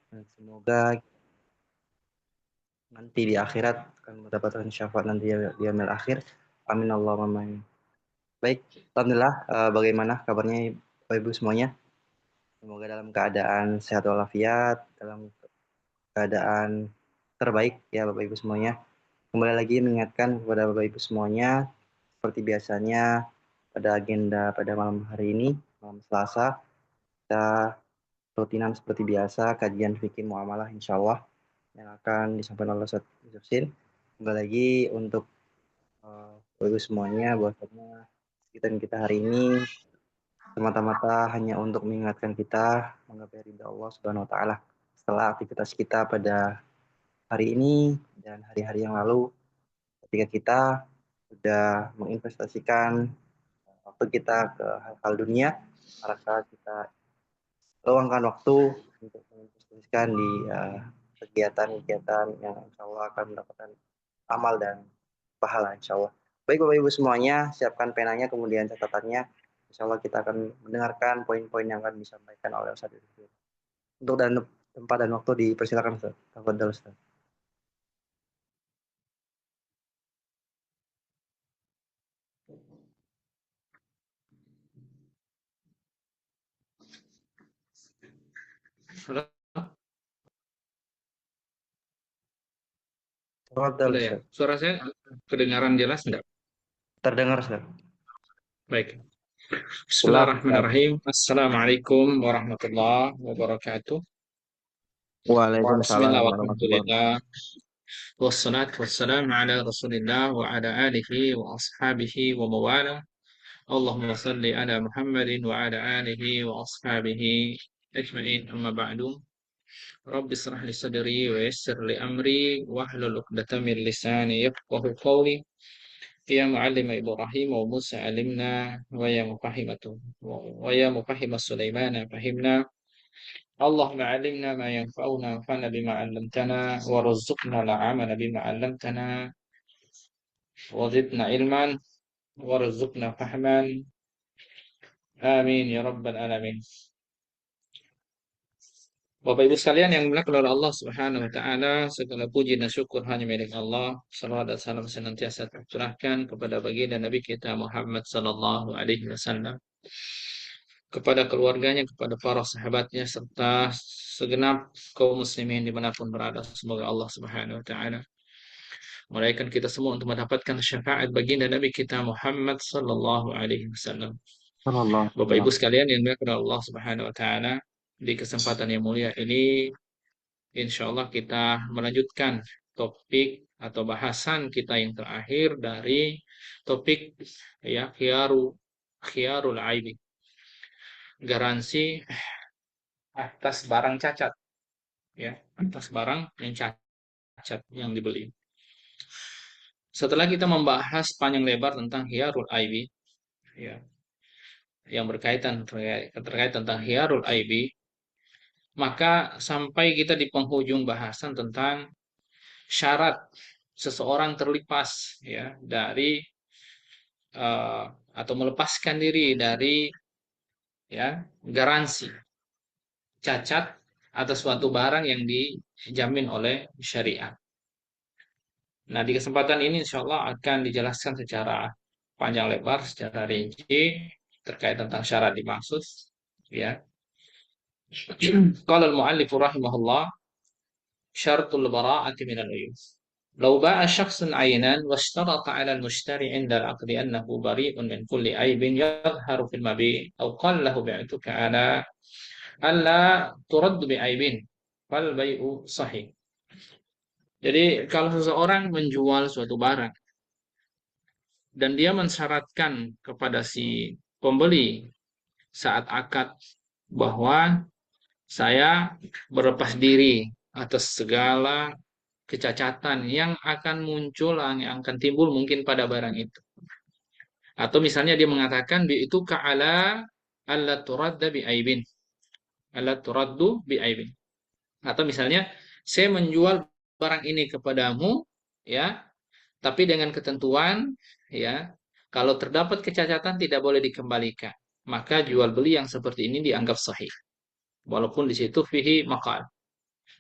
dan semoga nanti di akhirat akan mendapatkan syafaat nanti di yaumil akhir. Amin Allahumma amin. Baik, alhamdulillah, bagaimana kabarnya Bapak Ibu semuanya? Semoga dalam keadaan sehat walafiat, dalam keadaan terbaik ya Bapak Ibu semuanya. Kembali lagi mengingatkan kepada Bapak Ibu semuanya, seperti biasanya pada agenda pada malam hari ini, malam Selasa, kita rutinan seperti biasa, kajian fikih muamalah insya Allah yang akan disampaikan oleh Ustaz Yusuf Sin. Kembali lagi untuk Bapak Ibu semuanya, bahwasanya kita hari ini semata-mata hanya untuk mengingatkan kita menggapai ridha Allah Subhanahu wa taala setelah aktivitas kita pada hari ini dan hari-hari yang lalu ketika kita sudah menginvestasikan waktu kita ke hal-hal dunia, maka kita luangkan waktu untuk menginvestasikan di kegiatan-kegiatan yang insya Allah akan mendapatkan amal dan pahala insya Allah. Baik Bapak Ibu semuanya, siapkan penanya kemudian catatannya. Insya Allah kita akan mendengarkan poin-poin yang akan disampaikan oleh Ustaz Yusuf. Untuk dan tempat dan waktu dipersilakan Ustaz. Tafadhol Ustaz. Halo, Tafadhol udah ya. Ustaz. Suara saya kedengaran jelas enggak? Terdengar Ustaz. Baik. Jelas Ustaz. Bismillahirrahmanirrahim. Assalamualaikum warahmatullahi wabarakatuh. Waalaikumsalam Bismillah, warahmatullahi wabarakatuh. walhamdulillah. Wassalatu wassalamu ala Rasulillah wa ala alihi wa ashabihi wa mawala. Allahumma salli ala Muhammadin wa ala alihi wa ashabihi ajma'in, amma ba'du. Rabbi israh li sadri wa yassir li amri wahlul 'uqdatam min lisani yafqahu qawli. Ya muallim Ibrahim wa Musa alimna wa ya mufahhim Sulaiman fahimna. Allahumma alimna ma yanfa'una wanfa'na bima 'allamtana warzuqna al-'amala bima 'allamtana wa zidna ilman warzuqna fahman. Amin ya rabbal alamin. Bapak Ibu sekalian yang dimuliakan oleh Allah Subhanahu wa taala, segala puji dan syukur hanya milik Allah. Salawat dan salam senantiasa tercurahkan kepada baginda Nabi kita Muhammad sallallahu alaihi wasallam, kepada keluarganya, kepada para sahabatnya, serta segenap kaum muslimin dimanapun berada. Semoga Allah Subhanahu Wa Taala meraikan kita semua untuk mendapatkan syafaat baginda Nabi kita Muhammad Sallallahu Alaihi Wasallam. Sallallahu alaihi Bapak Ibu wasallam. sekalian yang dimuliakan Allah Subhanahu Wa Taala, di kesempatan yang mulia ini, insya Allah kita melanjutkan topik atau bahasan kita yang terakhir dari topik ya khiyarul aibi, garansi atas barang cacat, ya, atas barang yang cacat yang dibeli. Setelah kita membahas panjang lebar tentang hiyarul aibi, ya, yang terkait tentang hiyarul aibi, maka sampai kita di penghujung bahasan tentang syarat seseorang terlepas, ya, dari uh, atau melepaskan diri dari, ya, garansi cacat atas suatu barang yang dijamin oleh syariat. Nah, di kesempatan ini insya Allah akan dijelaskan secara panjang lebar, secara rinci terkait tentang syarat dimaksud. Ya, kalau al-muallif rahimahullah, syaratul bara'ati min al-uyub. لو باع شخص عينا واشترط على المشتري عند العقد أنه بريء من كل عيب يظهر في المبيع أو قال له بعتك على ألا ترد بعيب فالبيع صحيح. Jadi kalau seseorang menjual suatu barang dan dia mensyaratkan kepada si pembeli saat akad bahwa saya berlepas diri atas segala kecacatan yang akan muncul, yang akan timbul mungkin pada barang itu. Atau misalnya dia mengatakan bi itu ka'ala alla turadda bi aibin. Alla turaddu bi aibin. Atau misalnya saya menjual barang ini kepadamu, ya, tapi dengan ketentuan, ya, kalau terdapat kecacatan tidak boleh dikembalikan. Maka jual beli yang seperti ini dianggap sahih. Walaupun di situ fihi maqal.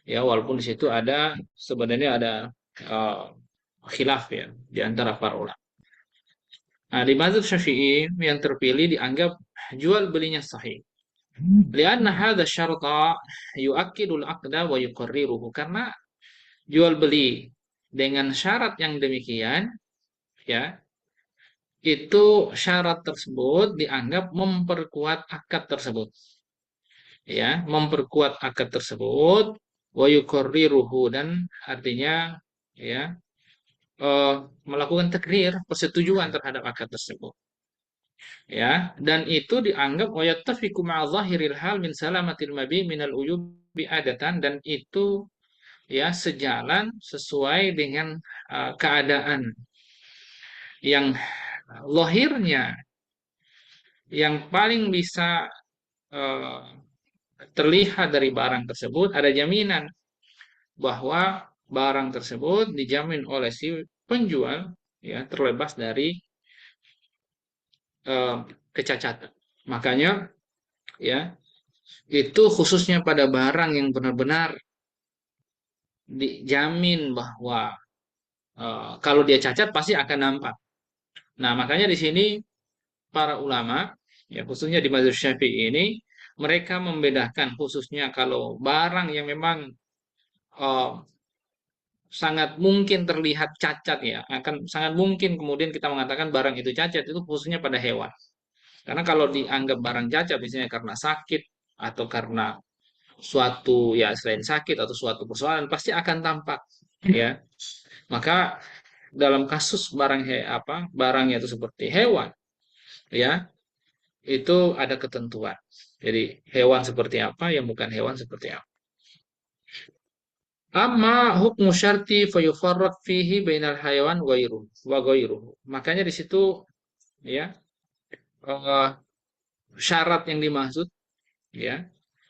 Ya, walaupun di situ ada sebenarnya ada uh, khilaf ya di antara para ulama. Nah, di mazhab Syafi'i yang terpilih dianggap jual belinya sahih. Lianna hadza syarta yu'akkidul aqda wa yuqarriruhu. Karena jual beli dengan syarat yang demikian ya, itu syarat tersebut dianggap memperkuat akad tersebut. Ya, memperkuat akad tersebut wa yuqarriruhu, dan artinya ya, eh, melakukan takrir persetujuan terhadap akad tersebut. Ya, dan itu dianggap wa yattafiqu ma'a zahiril hal min salamatil mabi minal uyubi adatan, dan itu ya sejalan sesuai dengan keadaan yang lahirnya yang paling bisa eh, terlihat dari barang tersebut, ada jaminan bahwa barang tersebut dijamin oleh si penjual ya terlepas dari eh, kecacatan. Makanya ya, itu khususnya pada barang yang benar-benar dijamin bahwa kalau dia cacat pasti akan nampak. Nah, makanya di sini para ulama ya khususnya di mazhab Syafi'i ini mereka membedakan khususnya kalau barang yang memang eh, sangat mungkin terlihat cacat ya, akan sangat mungkin kemudian kita mengatakan barang itu cacat, itu khususnya pada hewan. Karena kalau dianggap barang cacat misalnya karena sakit atau karena suatu ya selain sakit atau suatu persoalan pasti akan tampak ya. Maka dalam kasus barangnya itu seperti hewan ya, itu ada ketentuan. Jadi hewan seperti apa yang bukan hewan seperti apa. Amma hukmu syarti fayufarraq fihi bainal hayawan wa ghairuhu. Makanya di situ ya, eh, syarat yang dimaksud ya,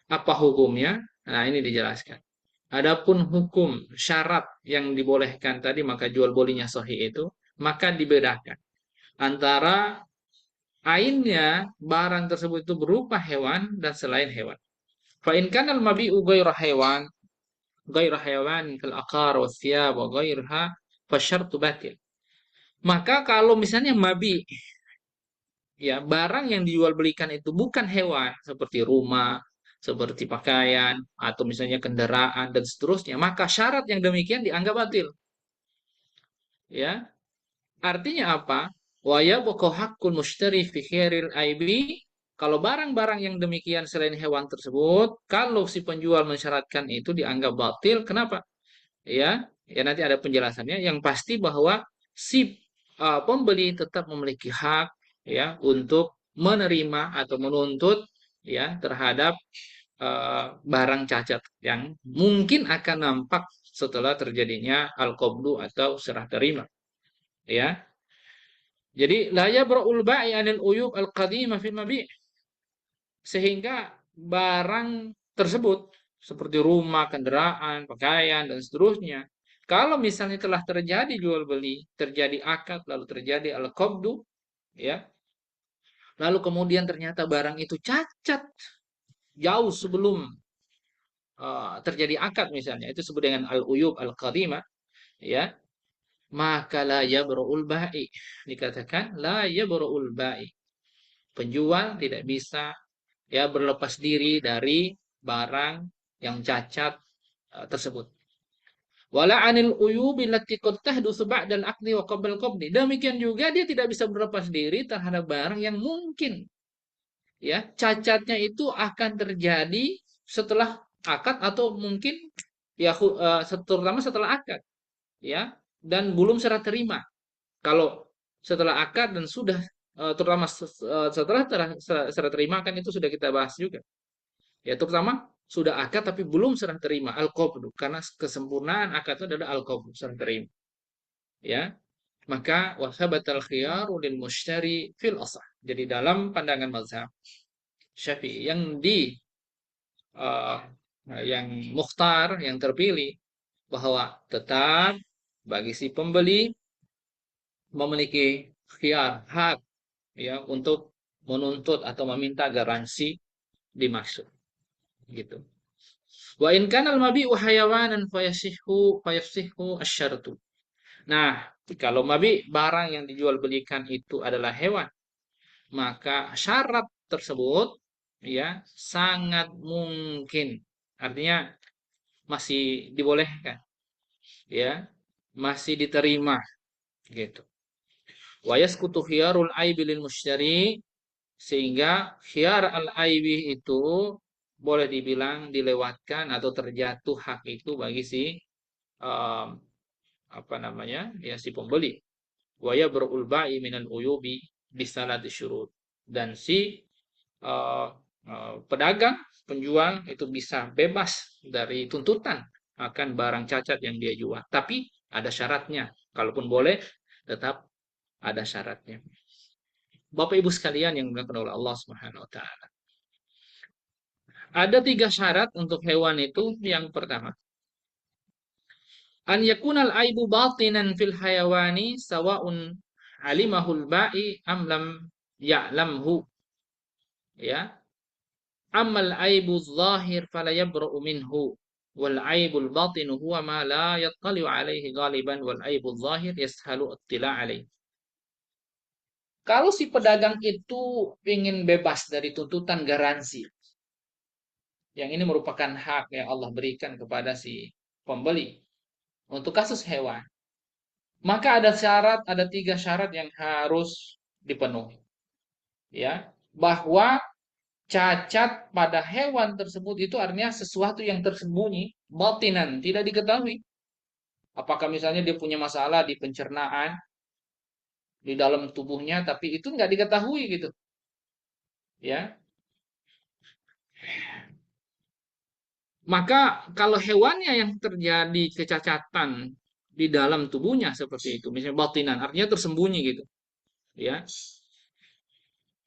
apa hukumnya? Nah, ini dijelaskan. Adapun hukum syarat yang dibolehkan tadi maka jual belinya sahih itu maka dibedakan antara ainnya barang tersebut itu berupa hewan dan selain hewan. Fa in kana al-mabi'u ghairu hewan kal aqar wa thiyab wa ghairha fasyartu batil. Maka kalau misalnya mabi ya barang yang dijual belikan itu bukan hewan seperti rumah, seperti pakaian atau misalnya kendaraan dan seterusnya, maka syarat yang demikian dianggap batil. Ya, artinya apa? Wa yabqa haqqul mushtari fi khairil aibi. Kalau barang-barang yang demikian selain hewan tersebut, kalau si penjual mensyaratkan itu dianggap batil, kenapa? Ya, ya nanti ada penjelasannya. Yang pasti bahwa si pembeli tetap memiliki hak ya untuk menerima atau menuntut ya terhadap barang cacat yang mungkin akan nampak setelah terjadinya al-qabdu atau serah terima ya. Jadi la yabra'ul ba'i 'anil uyub al-qadimah fil mabi', sehingga barang tersebut seperti rumah, kendaraan, pakaian dan seterusnya, kalau misalnya telah terjadi jual beli, terjadi akad, lalu terjadi al-qabdu ya, lalu kemudian ternyata barang itu cacat jauh sebelum terjadi akad misalnya, itu disebut dengan al-uyub al-qadimah ya, maka la yabra'ul ba'i, dikatakan la yabra'ul ba'i, penjual tidak bisa ya berlepas diri dari barang yang cacat tersebut. Wala anil uyubi lati qad tahdutsu ba'dal aqdi wa qabla qabdi. Demikian juga dia tidak bisa berlepas diri terhadap barang yang mungkin ya cacatnya itu akan terjadi setelah akad atau mungkin ya terutama setelah akad ya, dan belum serah terima. Kalau setelah akad dan sudah terutama setelah serah terima kan itu sudah kita bahas juga. Ya, terutama sudah akad tapi belum serah terima al-qabdu, karena kesempurnaan akad itu adalah al-qabdu, serah terima. Ya, maka wasabatal khiyaru lil mushtari fil asah. Jadi dalam pandangan mazhab Syafi'i uh, yang mukhtar, yang terpilih bahwa tetap bagi si pembeli memiliki khiyar, hak ya untuk menuntut atau meminta garansi dimaksud gitu. Wa in kana al-mabi'u hayawanan fayasihhu asyartu. Nah, kalau mabi barang yang dijual belikan itu adalah hewan, maka syarat tersebut ya sangat mungkin, artinya masih dibolehkan, ya, masih diterima gitu. Wa yasqutu khiyarul aibi lil mushtari, sehingga khiyar al aibi itu boleh dibilang dilewatkan atau terjatuh hak itu bagi si um, apa namanya, ya, si pembeli. Wa yabrul ba'i minal uyubi bisalati syurut, dan si uh, pedagang, penjual itu bisa bebas dari tuntutan akan barang cacat yang dia jual. Tapi ada syaratnya. Kalaupun boleh, tetap ada syaratnya. Bapak Ibu sekalian yang dimuliakan oleh Allah Subhanahu wa taala. Ada 3 syarat untuk hewan itu. Yang pertama, an yakunal aibu batinan fil hayawani sawa'un alimahul ba'i am lam ya'lamhu, ya. Amal aibu zahir fala yabra'u minhu wal aibul batin huwa ma la yattali'u alaihi ghaliban wal aibul zahir yashalu ittila' alaihi. Kalau si pedagang itu ingin bebas dari tuntutan garansi, yang ini merupakan hak yang Allah berikan kepada si pembeli untuk kasus hewan, maka ada syarat, ada 3 syarat yang harus dipenuhi, ya, bahwa cacat pada hewan tersebut itu artinya sesuatu yang tersembunyi, batinan, tidak diketahui. Apakah misalnya dia punya masalah di pencernaan, di dalam tubuhnya, tapi itu nggak diketahui gitu, ya. Maka kalau hewannya yang terjadi kecacatan di dalam tubuhnya seperti itu, misalnya batinan, artinya tersembunyi gitu, ya.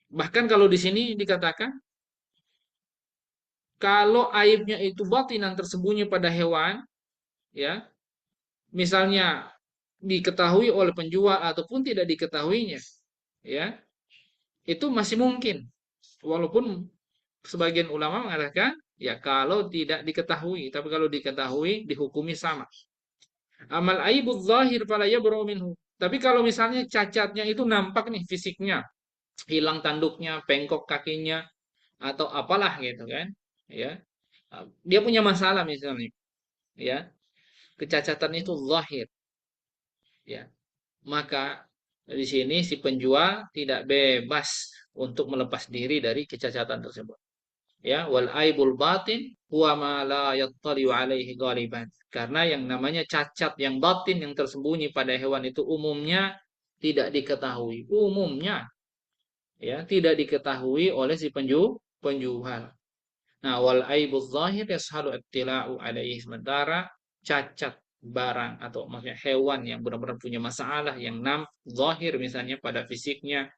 Bahkan kalau di sini dikatakan kalau aibnya itu batinan, tersembunyi pada hewan, ya, misalnya diketahui oleh penjual ataupun tidak diketahuinya, ya, itu masih mungkin. Walaupun sebagian ulama mengatakan ya kalau tidak diketahui, tapi kalau diketahui dihukumi sama. Amal aibul zahir fala yabru minhu. Tapi kalau misalnya cacatnya itu nampak nih fisiknya, hilang tanduknya, bengkok kakinya atau apalah gitu kan, ya. Dia punya masalah misalnya, ya. Kecacatan itu zahir, ya. Maka di sini si penjual tidak bebas untuk melepas diri dari kecacatan tersebut. Ya, wal aibul batin huwa ma la yattali'u alaihi ghaliban. Karena yang namanya cacat yang batin yang tersembunyi pada hewan itu umumnya tidak diketahui. Umumnya, ya, tidak diketahui oleh si penjual. Nah, wal aibul zahir yashalu ittila'u alaihi, sementara cacat barang atau maksudnya hewan yang benar-benar punya masalah yang zahir misalnya pada fisiknya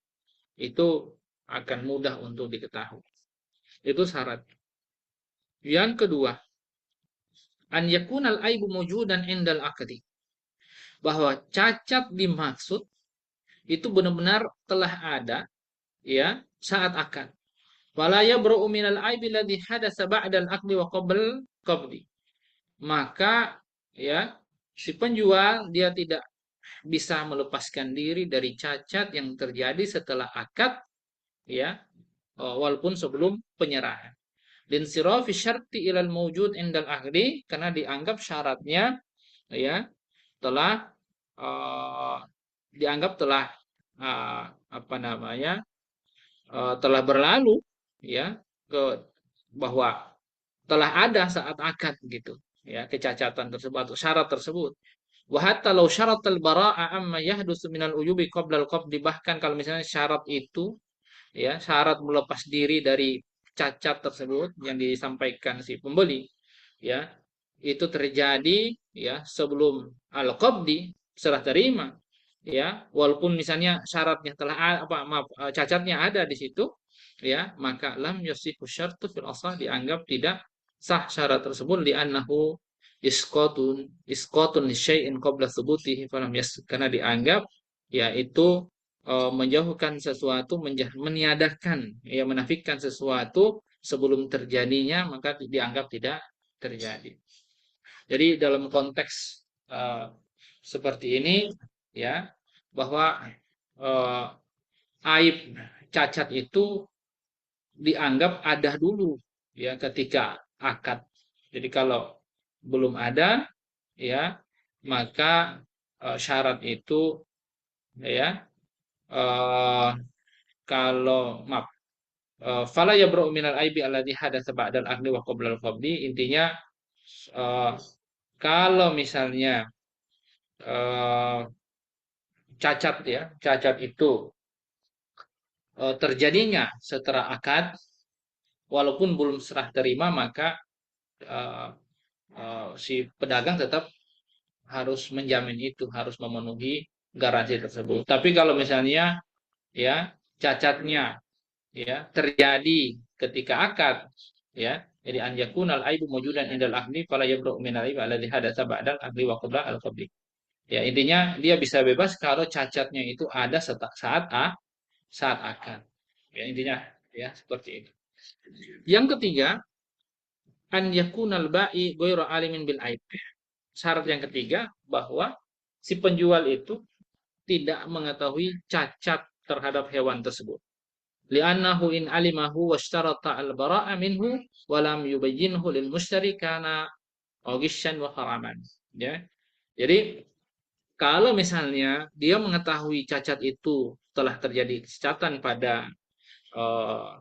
itu akan mudah untuk diketahui. Itu syarat. Yang kedua, an yakunal aibu mawjudan indal akdi. Bahwa cacat dimaksud itu benar-benar telah ada, ya, saat akad. Wala yabra'u minal aibi alladhi hadatsa ba'dal aqdi wa qabli. Maka, ya, si penjual dia tidak bisa melepaskan diri dari cacat yang terjadi setelah akad, ya, walaupun sebelum penyerahan. Dan sirafi syarti ilal mawjud indal ahli, karena dianggap syaratnya, ya, telah uh, dianggap telah apa namanya, telah berlalu, ya, ke bahwa telah ada saat akad gitu, ya, kecacatan tersebut atau syarat tersebut. Wa hatta law syaratal bara'a amma yahdusu minal uyubi qabla al-qabdi, bahkan kalau misalnya syarat itu, ya, syarat melepas diri dari cacat tersebut yang disampaikan si pembeli, ya, itu terjadi, ya, sebelum al-qabdi, serah terima, ya, walaupun misalnya syaratnya telah apa maaf, cacatnya ada di situ, ya, maka lam yasihu syartu fil asah, dianggap tidak sah syarat tersebut, li'annahu isqatun syai'in qabla thubutihi falam karena dianggap ya itu menjauhkan sesuatu, meniadakan, ya, menafikan sesuatu sebelum terjadinya, maka dianggap tidak terjadi. Jadi dalam konteks seperti ini ya, bahwa eh, aib cacat itu dianggap ada dulu ya ketika akad. Jadi kalau belum ada ya, maka syarat itu ya, eh, kalau maaf, fala yabra'u minal aibi alladhi hadatsa ba'dal aqdi wa qabla al-qabdi. Intinya eh, kalau misalnya eh, cacat ya, cacat itu terjadinya setelah akad walaupun belum serah terima, maka eh, si pedagang tetap harus menjamin itu, harus memenuhi garansi tersebut. Tapi kalau misalnya ya cacatnya ya terjadi ketika akad ya, jadi an yakunal aibu mawjudan indal ahli fala yabru min al aib alladhi hadatsa ba'dal ahli wa qabla al qabli. Ya, intinya dia bisa bebas kalau cacatnya itu ada saat akad. Ya, intinya ya seperti itu. Yang ketiga, an yakunal ba'i ghairu alimin bil aib. Syarat yang ketiga bahwa si penjual itu tidak mengetahui cacat terhadap hewan tersebut. Li'annahu in alimahu washtarata al-bara'a minhu wa lam yubayyinhu lil mushtari kana ghisyan wa haraman. Ya. Jadi kalau misalnya dia mengetahui cacat itu telah terjadi kecacatan pada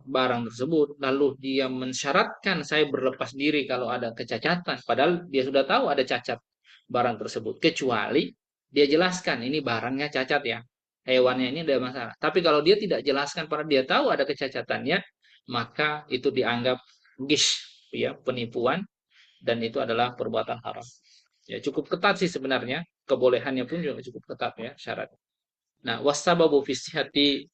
barang tersebut, lalu dia mensyaratkan saya berlepas diri kalau ada kecacatan, padahal dia sudah tahu ada cacat barang tersebut, kecuali dia jelaskan ini barangnya cacat ya, hewannya ini ada masalah. Tapi kalau dia tidak jelaskan, pada dia tahu ada kecacatannya, maka itu dianggap gish, ya, penipuan, dan itu adalah perbuatan haram. Ya cukup ketat sih sebenarnya, kebolehannya pun juga cukup ketat ya syarat. Nah, wasababu fi sihhati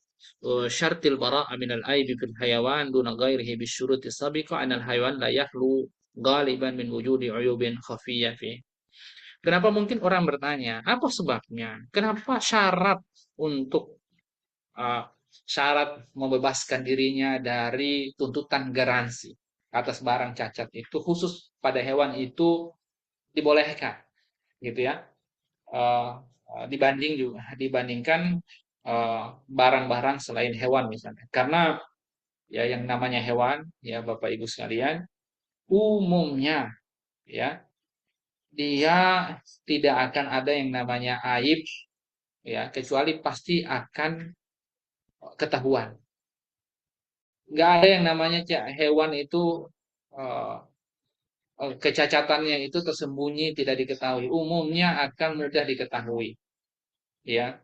syartil bara'a minal aibi fil hayawan duna ghairihi bisyuruti sabiqa anal hayawan la yahlu ghaliban min wujudi uyubin khafiyyah fi. Kenapa mungkin orang bertanya, apa sebabnya? Kenapa syarat untuk uh, syarat membebaskan dirinya dari tuntutan garansi atas barang cacat itu khusus pada hewan itu dibolehkan, gitu ya? Dibandingkan barang-barang selain hewan misalnya. Karena ya yang namanya hewan ya Bapak Ibu sekalian umumnya ya dia tidak akan ada yang namanya aib ya kecuali pasti akan ketahuan. Nggak ada yang namanya hewan itu eh, kecacatannya itu tersembunyi tidak diketahui. Umumnya akan mudah diketahui ya.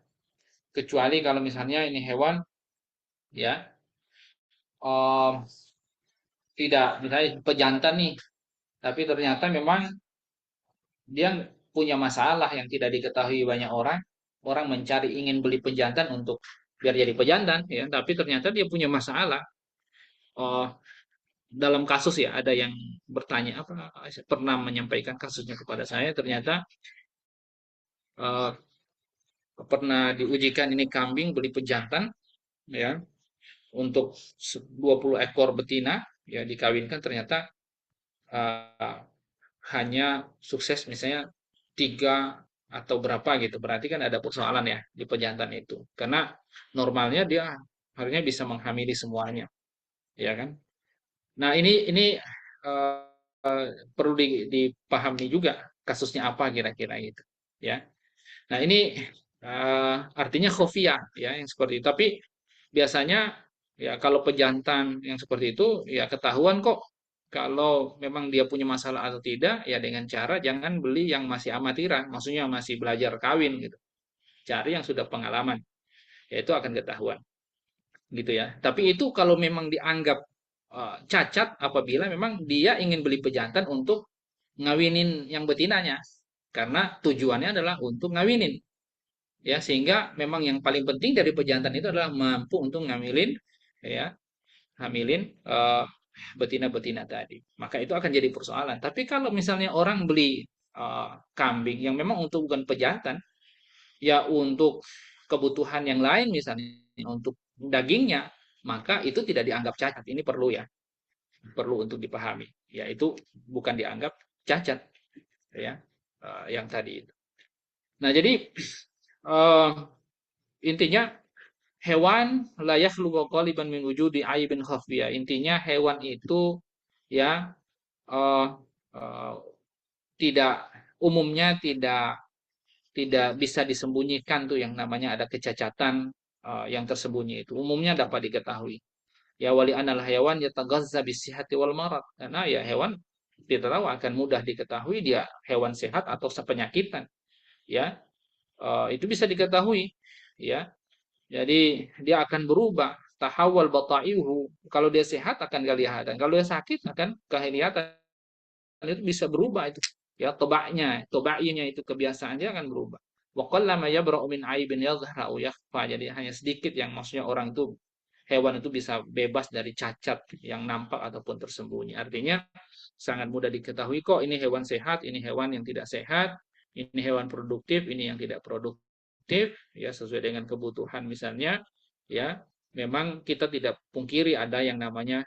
Kecuali kalau misalnya ini hewan ya tidak misalnya pejantan nih, tapi ternyata memang dia punya masalah yang tidak diketahui banyak orang. Orang mencari ingin beli pejantan untuk biar jadi pejantan ya, tapi ternyata dia punya masalah. Oh, dalam kasus ya ada yang bertanya apa pernah menyampaikan kasusnya kepada saya, ternyata eh, pernah diujikan ini kambing beli pejantan ya untuk 20 ekor betina ya dikawinkan, ternyata eh, hanya sukses misalnya tiga atau berapa gitu, berarti kan ada persoalan ya di pejantan itu, karena normalnya dia harusnya bisa menghamili semuanya ya kan. Nah ini eh, perlu dipahami juga kasusnya apa kira-kira gitu ya. Nah ini artinya khofiyah ya yang seperti itu, tapi biasanya ya kalau pejantan yang seperti itu ya ketahuan kok kalau memang dia punya masalah atau tidak, ya dengan cara jangan beli yang masih amatiran, maksudnya masih belajar kawin gitu. Cari yang sudah pengalaman, ya itu akan ketahuan gitu ya. Tapi itu kalau memang dianggap cacat apabila memang dia ingin beli pejantan untuk ngawinin yang betinanya. Karena tujuannya adalah untuk ngawinin. Ya, sehingga memang yang paling penting dari pejantan itu adalah mampu untuk ngambilin ya, hamilin betina-betina tadi. Maka itu akan jadi persoalan. Tapi kalau misalnya orang beli kambing yang memang untuk bukan pejantan, ya untuk kebutuhan yang lain misalnya untuk dagingnya, maka itu tidak dianggap cacat. Ini perlu ya. perlu untuk dipahami. Ya, itu bukan dianggap cacat, ya, yang tadi itu. Nah, jadi eh, intinya hewan la yakhluqu qaliban min wujudi aibin khafiyah. Intinya hewan itu ya eh, eh, tidak umumnya tidak bisa disembunyikan tuh yang namanya ada kecacatan yang tersembunyi itu. Umumnya dapat diketahui. Ya wali anal hewan yataghazza bisihhati wal marad. Karena ya hewan kita tahu akan mudah diketahui dia hewan sehat atau sepenyakitan. Ya, itu bisa diketahui. Ya, jadi dia akan berubah. Tahawal bataihu. Kalau dia sehat akan kelihatan. Kalau dia sakit akan kelihatan. Itu bisa berubah itu. Ya, tobaknya itu kebiasaan dia akan berubah. Wa qallama yabra'u min aibin yadhha'u yakhfa. Jadi hanya sedikit yang maksudnya orang itu hewan itu bisa bebas dari cacat yang nampak ataupun tersembunyi. Artinya sangat mudah diketahui kok ini hewan sehat, ini hewan yang tidak sehat, ini hewan produktif, ini yang tidak produktif, ya sesuai dengan kebutuhan misalnya, ya memang kita tidak pungkiri ada yang namanya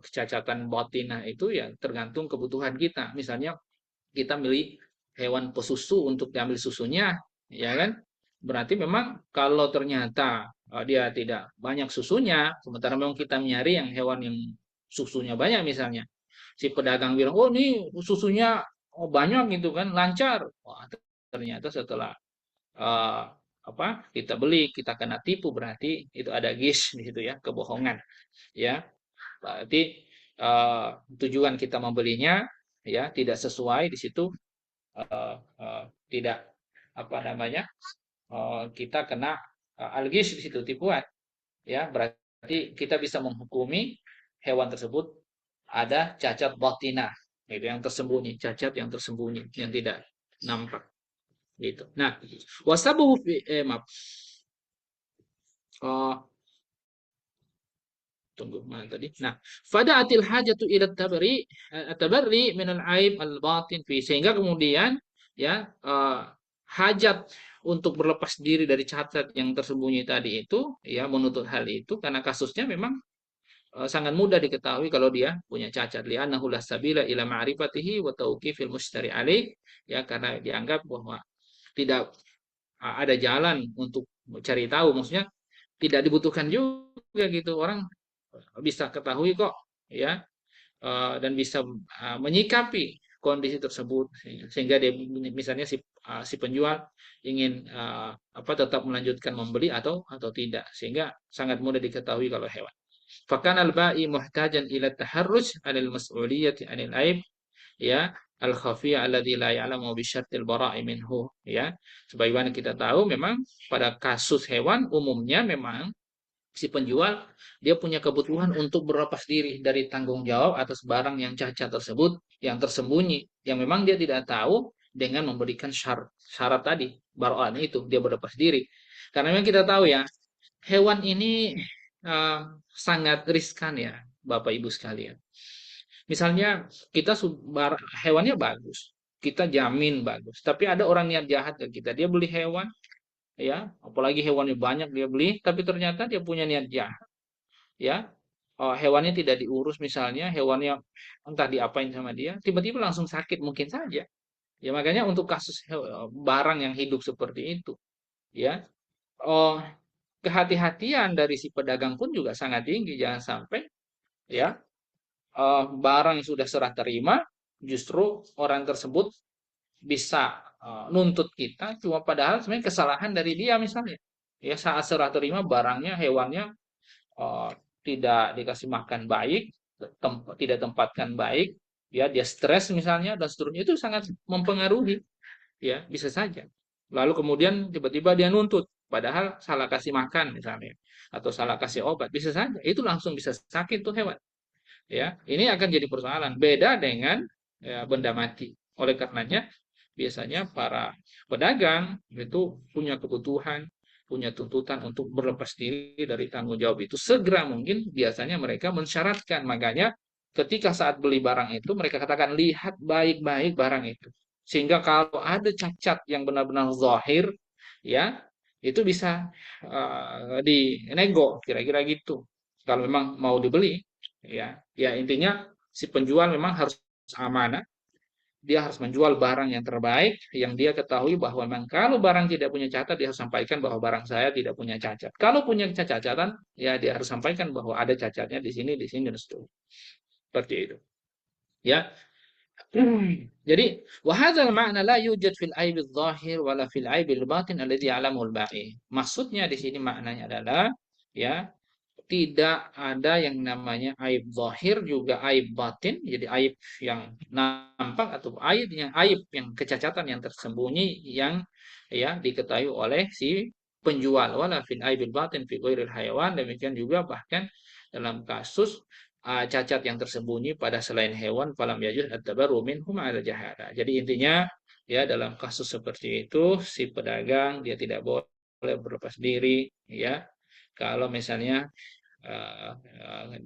kecacatan batinah itu ya tergantung kebutuhan kita. Misalnya kita milih hewan pesusu untuk diambil susunya, ya kan? Berarti memang kalau ternyata dia tidak banyak susunya, sementara memang kita nyari yang hewan yang susunya banyak misalnya, si pedagang bilang, oh ini susunya oh, banyak gitu kan, lancar. Wah, ternyata setelah eh, apa kita beli, kita kena tipu berarti itu ada gish di situ ya, kebohongan, ya. Berarti tujuan kita membelinya ya tidak sesuai di situ eh, eh, tidak apa namanya kita kena algis di situ tipuan ya berarti kita bisa menghukumi hewan tersebut ada cacat batinah itu yang tersembunyi cacat yang tersembunyi yang tidak nampak gitu. Nah wasabu maaf oh, tunggu mana tadi. Nah, fada'atil hajatu ila tabarri min al-aib al-batin fi sehingga kemudian ya hajat untuk berlepas diri dari cacat yang tersembunyi tadi itu ya menuntut hal itu karena kasusnya memang sangat mudah diketahui kalau dia punya cacat li'annahu la sabila ila ma'rifatihi wa tauqifil mustari alaih ya karena dianggap bahwa tidak ada jalan untuk mencari tahu maksudnya tidak dibutuhkan juga gitu orang bisa ketahui kok ya dan bisa menyikapi kondisi tersebut sehingga dia misalnya si penjual ingin apa tetap melanjutkan membeli atau tidak sehingga sangat mudah diketahui kalau hewan. Fakan al-ba'i muhtajan ila taharruj 'anil mas'uliyati 'anil aib ya al-khafiyah alladzi la ya'lamu bi syartil bara'i minhu ya sebagaimana kita tahu memang pada kasus hewan umumnya memang si penjual dia punya kebutuhan untuk berlepas diri dari tanggung jawab atas barang yang cacat tersebut yang tersembunyi yang memang dia tidak tahu dengan memberikan syarat tadi baro'an itu dia berlepas diri karena memang kita tahu ya hewan ini sangat riskan ya Bapak Ibu sekalian misalnya kita hewannya bagus kita jamin bagus tapi ada orang niat jahat ke kita dia beli hewan ya apalagi hewannya banyak dia beli tapi ternyata dia punya niat jahat ya hewannya tidak diurus misalnya hewannya entah diapain sama dia tiba-tiba langsung sakit mungkin saja ya makanya untuk kasus barang yang hidup seperti itu ya oh kehati-hatian dari si pedagang pun juga sangat tinggi jangan sampai ya barang yang sudah serah terima justru orang tersebut bisa nuntut kita cuma padahal sebenarnya kesalahan dari dia misalnya ya saat serah terima barangnya hewannya eh, tidak dikasih makan baik, tidak tempatkan baik, ya dia stres misalnya dan seterusnya itu sangat mempengaruhi, ya bisa saja. Lalu kemudian tiba-tiba dia nuntut, padahal salah kasih makan misalnya atau salah kasih obat bisa saja itu langsung bisa sakit tuh hewan. Ya, ini akan jadi persoalan. Beda dengan ya, benda mati. Oleh karenanya biasanya para pedagang itu punya kebutuhan, punya tuntutan untuk berlepas diri dari tanggung jawab itu segera mungkin biasanya mereka mensyaratkan. Makanya ketika saat beli barang itu mereka katakan lihat baik-baik barang itu. Sehingga kalau ada cacat yang benar-benar zahir ya itu bisa dinego kira-kira gitu. Kalau memang mau dibeli ya, ya intinya si penjual memang harus amanah, dia harus menjual barang yang terbaik, yang dia ketahui bahwa memang kalau barang tidak punya cacat, dia harus sampaikan bahwa barang saya tidak punya cacat. Kalau punya cacatan, ya dia harus sampaikan bahwa ada cacatnya di sini, dan seterusnya. Seperti itu. Ya, jadi wahadzal ma'na la yujad fil aibil zahir wala fil aibil batin alladhi ya'lamul ba'i. Maksudnya di sini maknanya adalah ya, tidak ada yang namanya aib zahir juga aib batin, jadi aib yang nampak atau aib yang kecacatan yang tersembunyi yang ya diketahui oleh si penjual. Wala fil aibil batin fi ghairil hayawan, demikian juga bahkan dalam kasus cacat yang tersembunyi pada selain hewan, falam yajuz at-tabarru minhum ala jahala. Jadi intinya ya, dalam kasus seperti itu si pedagang dia tidak boleh berlepas diri ya, kalau misalnya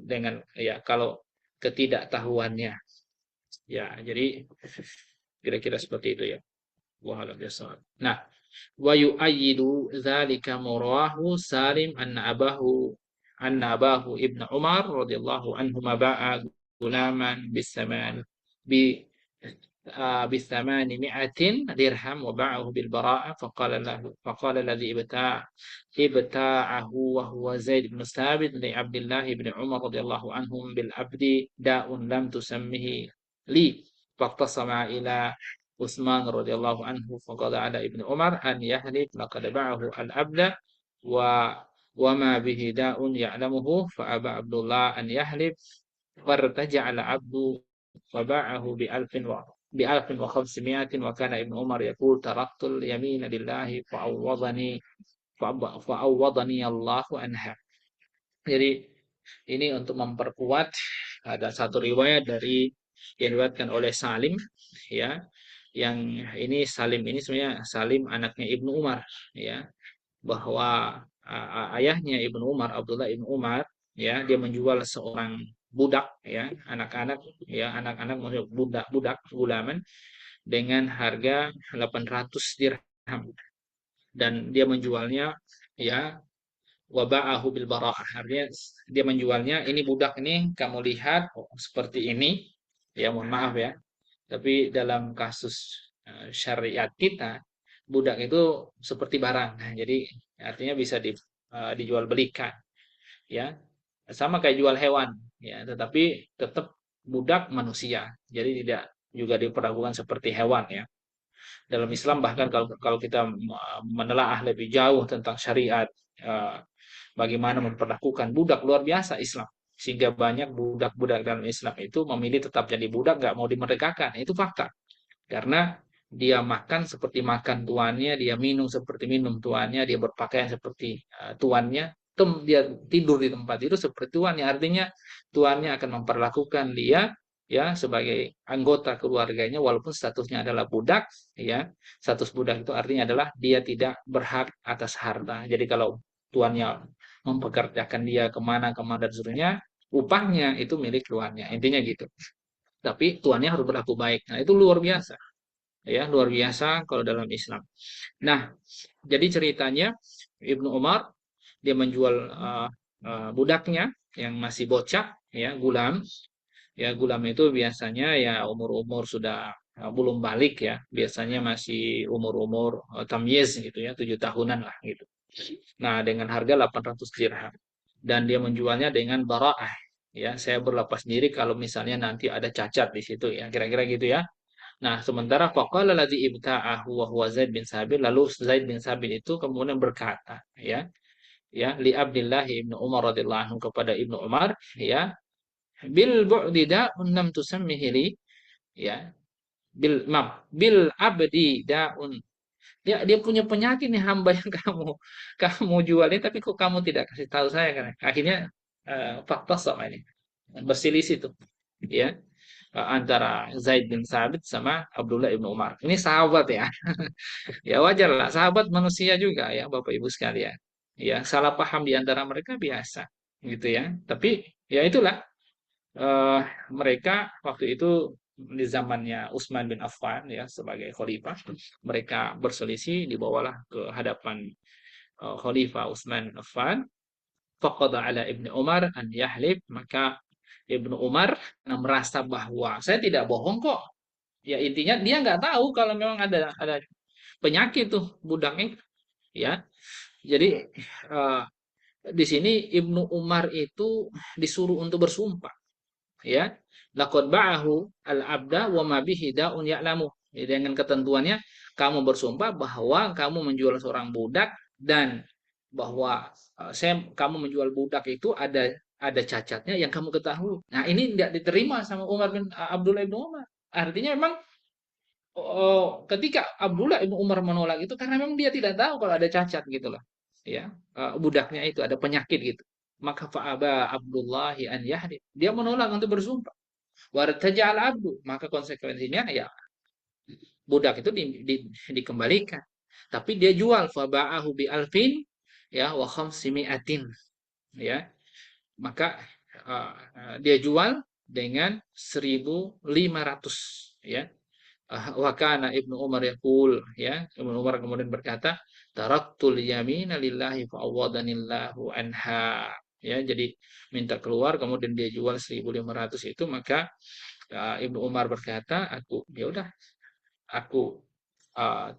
dengan ya, kalau ketidaktahuannya ya. Jadi kira-kira seperti itu ya. Wallahualam bishawab. Nah, wa yu'ayyidu dzalika murahu Salim anna abahu Ibnu Umar radhiyallahu anhu ba'a gulaman bi ب800 درهم وباعه بالبراءة فقال الذي ابتاعه وهو زيد بن ثابت لعبد الله بن عمر رضي الله عنهم بالعبد داء لم تسمه لي فاقتصم إلى عثمان رضي الله عنه فقال على ابن عمر أن يحلف لقد باعه العبد و وما به داء يعلمه فأبى عبد الله أن يحلف فارتجع العبد فباعه ب1500 وكان ابن عمر يقول تركت اليمين لله فعوضني الله عنها. Jadi ini untuk memperkuat, ada satu riwayat dari yang diriwayatkan oleh Salim ya, yang ini Salim ini sebenarnya Salim anaknya Ibnu Umar ya, bahwa ayahnya Ibnu Umar, Abdullah Ibnu Umar ya, dia menjual seorang budak ya, anak-anak ya, anak-anak maksudnya budak-budak gulaman dengan harga 800 dirham, dan dia menjualnya ya, waba'ahu bil bara'ah, artinya dia menjualnya, ini budak ini kamu lihat seperti ini ya, mohon maaf ya, tapi dalam kasus syariat kita budak itu seperti barang. Nah, jadi artinya bisa dijual belikan ya, sama kayak jual hewan ya, tetapi tetap budak manusia, jadi tidak juga diperlakukan seperti hewan ya. Dalam Islam bahkan kalau kalau kita menelaah lebih jauh tentang syariat, eh, bagaimana memperlakukan budak, luar biasa Islam, sehingga banyak budak-budak dalam Islam itu memilih tetap jadi budak, nggak mau dimerdekakan. Itu fakta, karena dia makan seperti makan tuannya, dia minum seperti minum tuannya, dia berpakaian seperti tuannya, dia tidur di tempat itu seperti tuannya. Artinya tuannya akan memperlakukan dia ya sebagai anggota keluarganya walaupun statusnya adalah budak ya. Status budak itu artinya adalah dia tidak berhak atas harta. Jadi kalau tuannya mempekerjakan dia kemana-kemana dan seterusnya, upahnya itu milik tuannya. Intinya gitu. Tapi tuannya harus berlaku baik. Nah, itu luar biasa. Ya, luar biasa kalau dalam Islam. Nah, jadi ceritanya Ibnu Umar dia menjual budaknya yang masih bocah ya, gulam. Ya, gulam itu biasanya ya umur-umur sudah belum balik ya. Biasanya masih umur-umur tamyiz gitu ya, 7 tahunan lah gitu. Nah, dengan harga 800 dirham. Dan dia menjualnya dengan bara'ah. Ya, saya berlepas diri kalau misalnya nanti ada cacat di situ ya. Kira-kira gitu ya. Nah, sementara faqala ladzi ibta'ahu wa huwa Zaid bin Sabit, lalu Zaid bin Sabit itu kemudian berkata, ya, li Abdullah ibnu Umar radhiyallahu anhu, kepada Ibnu Umar, ya, bil bu'di da'un lam tusammihi li, ya, bil abdi da'un. Dia punya penyakit nih hamba yang kamu jualin, tapi kok kamu tidak kasih tahu saya kan. Akhirnya fakta sama ini. Berselisih tuh, ya, antara Zaid bin Sabit sama Abdullah ibnu Umar. Ini sahabat ya. Ya wajar lah, sahabat manusia juga ya, Bapak Ibu sekalian. Ya, salah paham di antara mereka biasa gitu ya. Tapi ya itulah, eh, mereka waktu itu di zamannya Utsman bin Affan ya sebagai khalifah, mereka berselisih, dibawalah ke hadapan Khalifah Utsman bin Affan. Faqada ala Ibnu Umar an yahlif, maka Ibnu Umar merasa bahwa saya tidak bohong kok. Ya intinya dia nggak tahu kalau memang ada penyakit tuh budaknya, ya. Jadi eh, di sini Ibnu Umar itu disuruh untuk bersumpah, ya. Laqad ba'ahu al-abda wa ma bihi da'un ya'lamu. Ya, dengan ketentuannya kamu bersumpah bahwa kamu menjual seorang budak, dan bahwa kamu menjual budak itu ada cacatnya yang kamu ketahui. Nah, ini tidak diterima sama Abdullah bin Umar. Artinya memang ketika Abdullah bin Umar menolak itu karena memang dia tidak tahu kalau ada cacat gitu loh. Ya, budaknya itu ada penyakit gitu. Maka fa'aba Abdullah an yahdi. Dia menolak untuk bersumpah. Wartaja'al abdu, maka konsekuensinya ya budak itu dikembalikan. Tapi dia jual faba'ahu bi alfin, ya, wa khamsimi'atin, ya. Maka dia jual dengan 1.500, ya. Wa kana Ibnu Umar yaqul, ya. Ibnu Umar kemudian berkata, taraktul yamina lillahi fa'awadanillahu anha. Ya, jadi minta keluar kemudian dia jual 1.500 itu, maka Ibnu Umar berkata, ya udah, aku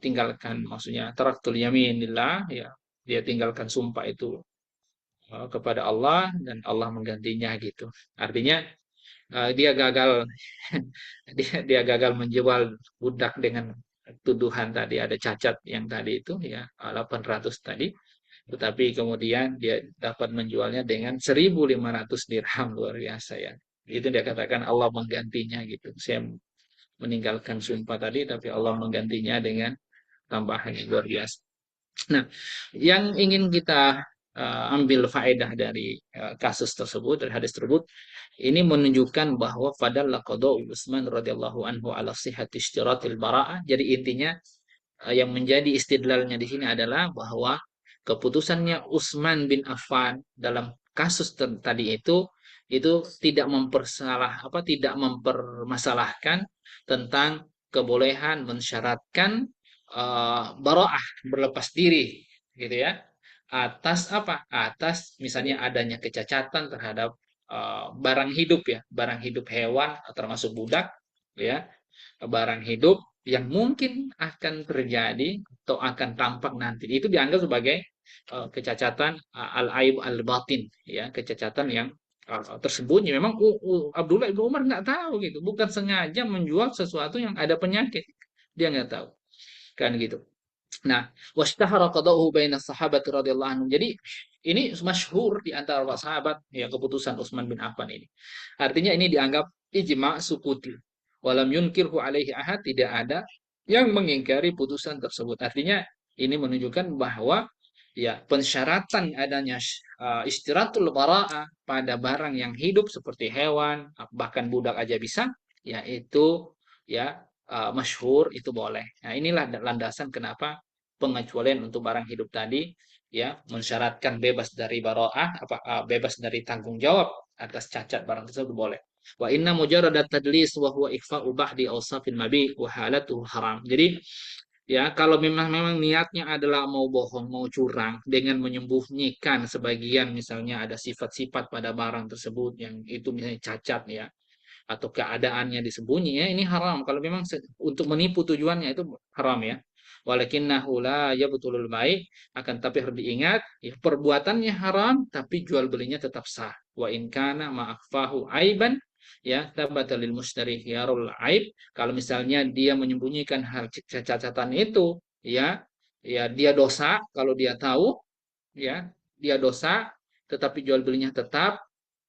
tinggalkan, maksudnya taraktul yaminillah, ya, dia tinggalkan sumpah itu kepada Allah dan Allah menggantinya gitu. Artinya dia gagal dia gagal menjual budak dengan tuduhan tadi ada cacat yang tadi itu, ya, 800 tadi, tetapi kemudian dia dapat menjualnya dengan 1.500 dirham. Luar biasa, ya. Itu dia katakan Allah menggantinya gitu. Saya meninggalkan sumpah tadi tapi Allah menggantinya dengan tambahan yang luar biasa. Nah, yang ingin kita ambil faedah dari kasus tersebut, dari hadis tersebut, ini menunjukkan bahwa fadalla qada'u Utsman radhiyallahu anhu ala sihhati ishtiratil bara'ah. Jadi intinya yang menjadi istidlalnya di sini adalah bahwa keputusannya Utsman bin Affan dalam kasus tadi itu tidak mempermasalahkan tentang kebolehan mensyaratkan baraah, berlepas diri, gitu ya, atas apa? Atas misalnya adanya kecacatan terhadap barang hidup, ya, barang hidup hewan termasuk budak, ya, barang hidup yang mungkin akan terjadi atau akan tampak nanti. Itu dianggap sebagai kecacatan al-aib al-batin, ya, kecacatan yang tersembunyi. Memang Abdullah ibnu Umar nggak tahu gitu, bukan sengaja menjual sesuatu yang ada penyakit, dia nggak tahu, kan gitu. Nah, washtahara qada'uhu baina sahabat radhiyallahu anhum. Jadi ini masyhur di antara para sahabat, ya, keputusan Utsman bin Affan ini. Artinya ini dianggap ijma' sukuti. Walam yunkirhu alaihi ahad, tidak ada yang mengingkari putusan tersebut. Artinya ini menunjukkan bahwa, ya, pensyaratan adanya istiratul bara'ah pada barang yang hidup seperti hewan, bahkan budak aja bisa, yaitu, ya, masyhur itu boleh. Nah, inilah landasan kenapa pengecualian untuk barang hidup tadi, ya, mensyaratkan bebas dari baroah, bebas dari tanggung jawab atas cacat barang tersebut boleh. Wa inna mujarradat tadlis wa huwa ikfa'u ba'di awsafil mabi wa halatuhu haram. Jadi, ya, kalau memang memang niatnya adalah mau bohong, mau curang dengan menyembunyikan sebagian, misalnya ada sifat-sifat pada barang tersebut yang itu misalnya cacat, ya, atau keadaannya disembunyi, ya, ini haram. Kalau memang untuk menipu tujuannya itu haram, ya. Walakinnahu la yabtulul baik, akan tapi harus diingat, ya, perbuatannya haram tapi jual belinya tetap sah. Wa in kana ma'akfahu aiban, ya, tabata lil mushtari khiyarul aib. Kalau misalnya dia menyembunyikan hal cacatan itu, ya, ya, dia dosa kalau dia tahu, ya, dia dosa, tetapi jual belinya tetap,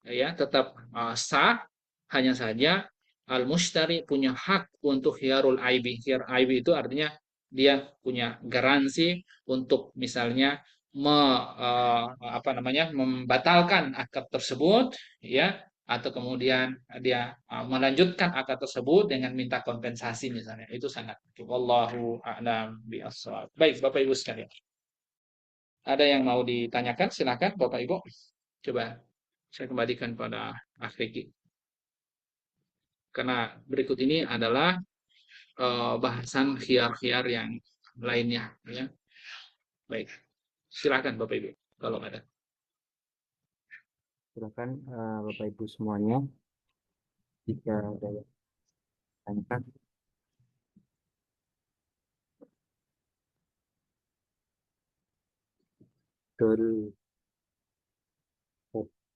ya, tetap sah. Hanya saja al mushtari punya hak untuk khiyarul aibi. Khiyar aibi itu artinya dia punya garansi untuk misalnya apa namanya, membatalkan akad tersebut, ya, atau kemudian dia melanjutkan akad tersebut dengan minta kompensasi misalnya. Itu sangat, wallahu a'lam bishawab. Baik, Bapak Ibu sekalian. Ada yang mau ditanyakan? Silakan Bapak Ibu. Coba saya kembalikan pada Afriki. Karena berikut ini adalah bahasan khiar-khiar yang lainnya, ya. Baik. Silakan Bapak Ibu kalau ada. Silakan Bapak Ibu semuanya jika ada yang tanyakan. Betul.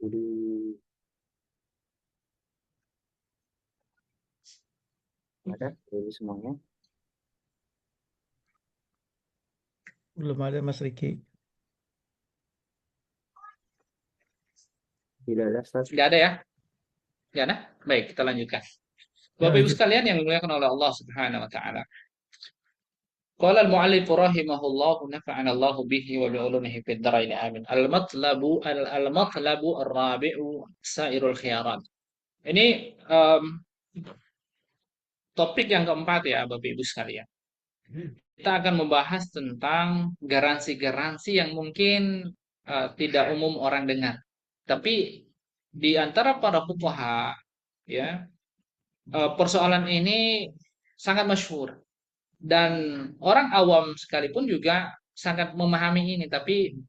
Jadi ada dari semuanya. Belum ada Mas Riki. Tidak ada, Ustaz. Tidak ada ya? Tidak ada? Baik, kita lanjutkan. Bapak Ibu Lanjut. sekalian yang dimuliakan oleh Allah Subhanahu wa taala. Qala al-mu'allif rahimahullah nafa'ana Allah bihi wa bi ulumihi fid dharain amin. Al-matlabu ar-rabi'u sairul khiyarat. Ini topik yang keempat ya Bapak Ibu sekalian. Kita akan membahas tentang garansi-garansi yang mungkin tidak umum orang dengar. Tapi di antara para fuqaha ya, persoalan ini sangat masyhur dan orang awam sekalipun juga sangat memahami ini, tapi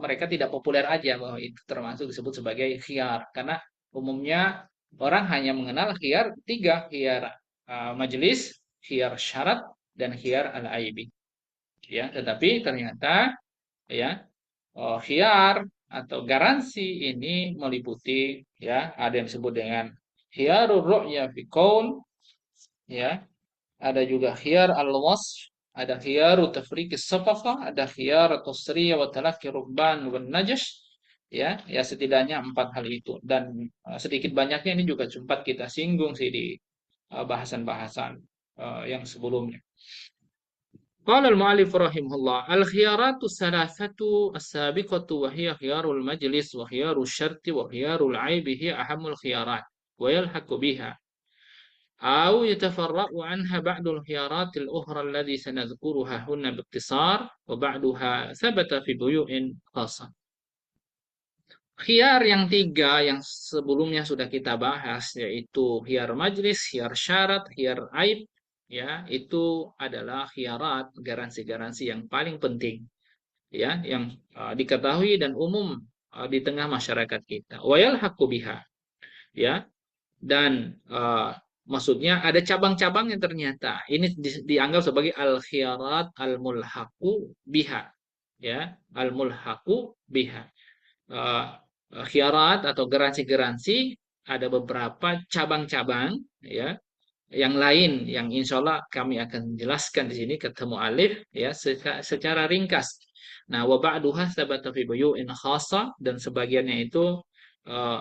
mereka tidak populer aja bahwa itu termasuk disebut sebagai khiyar karena umumnya orang hanya mengenal khiyar tiga, khiyar majelis, khiyar syarat, dan khiyar al-aibi. Ya, tetapi ternyata ya khiyar atau garansi ini meliputi ya ada yang disebut dengan khiyarur ru'ya fi qaul ya, ada juga khiyar al-wasf, ada khiyaru tafriqis safaqah, ada khiyar tasriya wa talaqi rukban wan najash. Ya, ya setidaknya empat hal itu dan sedikit banyaknya ini juga sempat kita singgung sih di bahasan-bahasan yang sebelumnya. Qala al-mu'allif rahimahullah, al-khiyaratu salasatu as-sabiqatu wa hiya khiyarul majlis wa khiyarul syarti wa khiyarul aibi hiya ahamul khiyarat wa yalhaqu biha أو يتفرع عنها بعض الخيارات الأخرى الذي سنذكرها هنا باختصار وبعدها ثبت في بيوع خاصة. Khiyar yang tiga yang sebelumnya sudah kita bahas yaitu khiyar majlis, khiyar syarat, khiyar aib ya, itu adalah khiyarat garansi-garansi yang paling penting ya yang diketahui dan umum di tengah masyarakat kita. Wa yalhaqu biha ya. Dan maksudnya ada cabang-cabangnya ternyata. Ini dianggap sebagai al-khiyarat al-mulhaqu biha. Ya, al-mulhaqu biha. Eh, Khiyarat atau garansi-garansi ada beberapa cabang-cabang ya. Yang lain yang insya Allah kami akan jelaskan di sini ketemu alif ya secara ringkas. Nah, wa ba'duha sabata fi buyu'in khassa dan sebagiannya itu eh,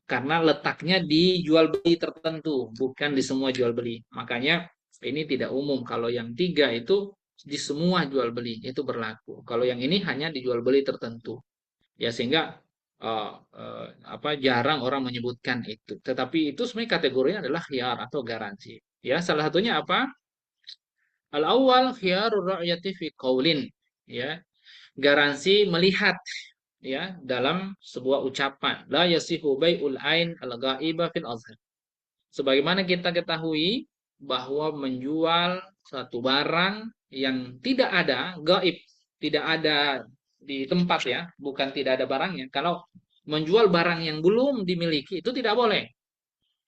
karena letaknya di jual beli tertentu, bukan di semua jual beli. Makanya ini tidak umum. Kalau yang tiga itu di semua jual beli itu berlaku. Kalau yang ini hanya di jual beli tertentu. Ya sehingga jarang orang menyebutkan itu. Tetapi itu sebenarnya kategorinya adalah khiyar atau garansi. Ya, salah satunya apa? Al-awwal khiyarur ra'yati fi qaulin. Ya, garansi melihat ya dalam sebuah ucapan la yasihu bai'ul ain al-ghaiba fil azhar. Sebagaimana kita ketahui bahwa menjual satu barang yang tidak ada gaib, tidak ada di tempat ya, bukan tidak ada barangnya. Kalau menjual barang yang belum dimiliki itu tidak boleh.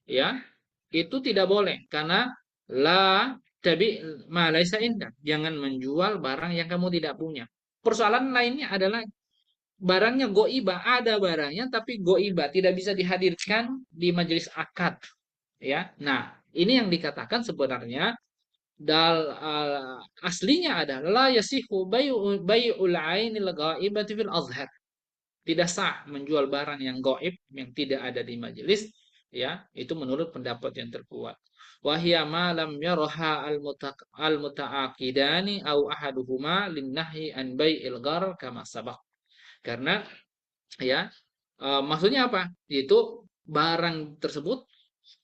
Ya, itu tidak boleh karena la tabi ma laisa indak. Jangan menjual barang yang kamu tidak punya. Persoalan lainnya adalah barangnya goibah, ada barangnya tapi goibah tidak bisa dihadirkan di majelis akad ya. Nah, ini yang dikatakan sebenarnya aslinya adalah yasihu bai'ul ainil ghaibati fil azhar. Tidak sah menjual barang yang gaib yang tidak ada di majelis ya, itu menurut pendapat yang terkuat. Wahya ma lam yaraha al-muta'aqidani au ahaduhuma linnahyi an bai'il gharar kama sabaq. Karena ya maksudnya apa? Yaitu barang tersebut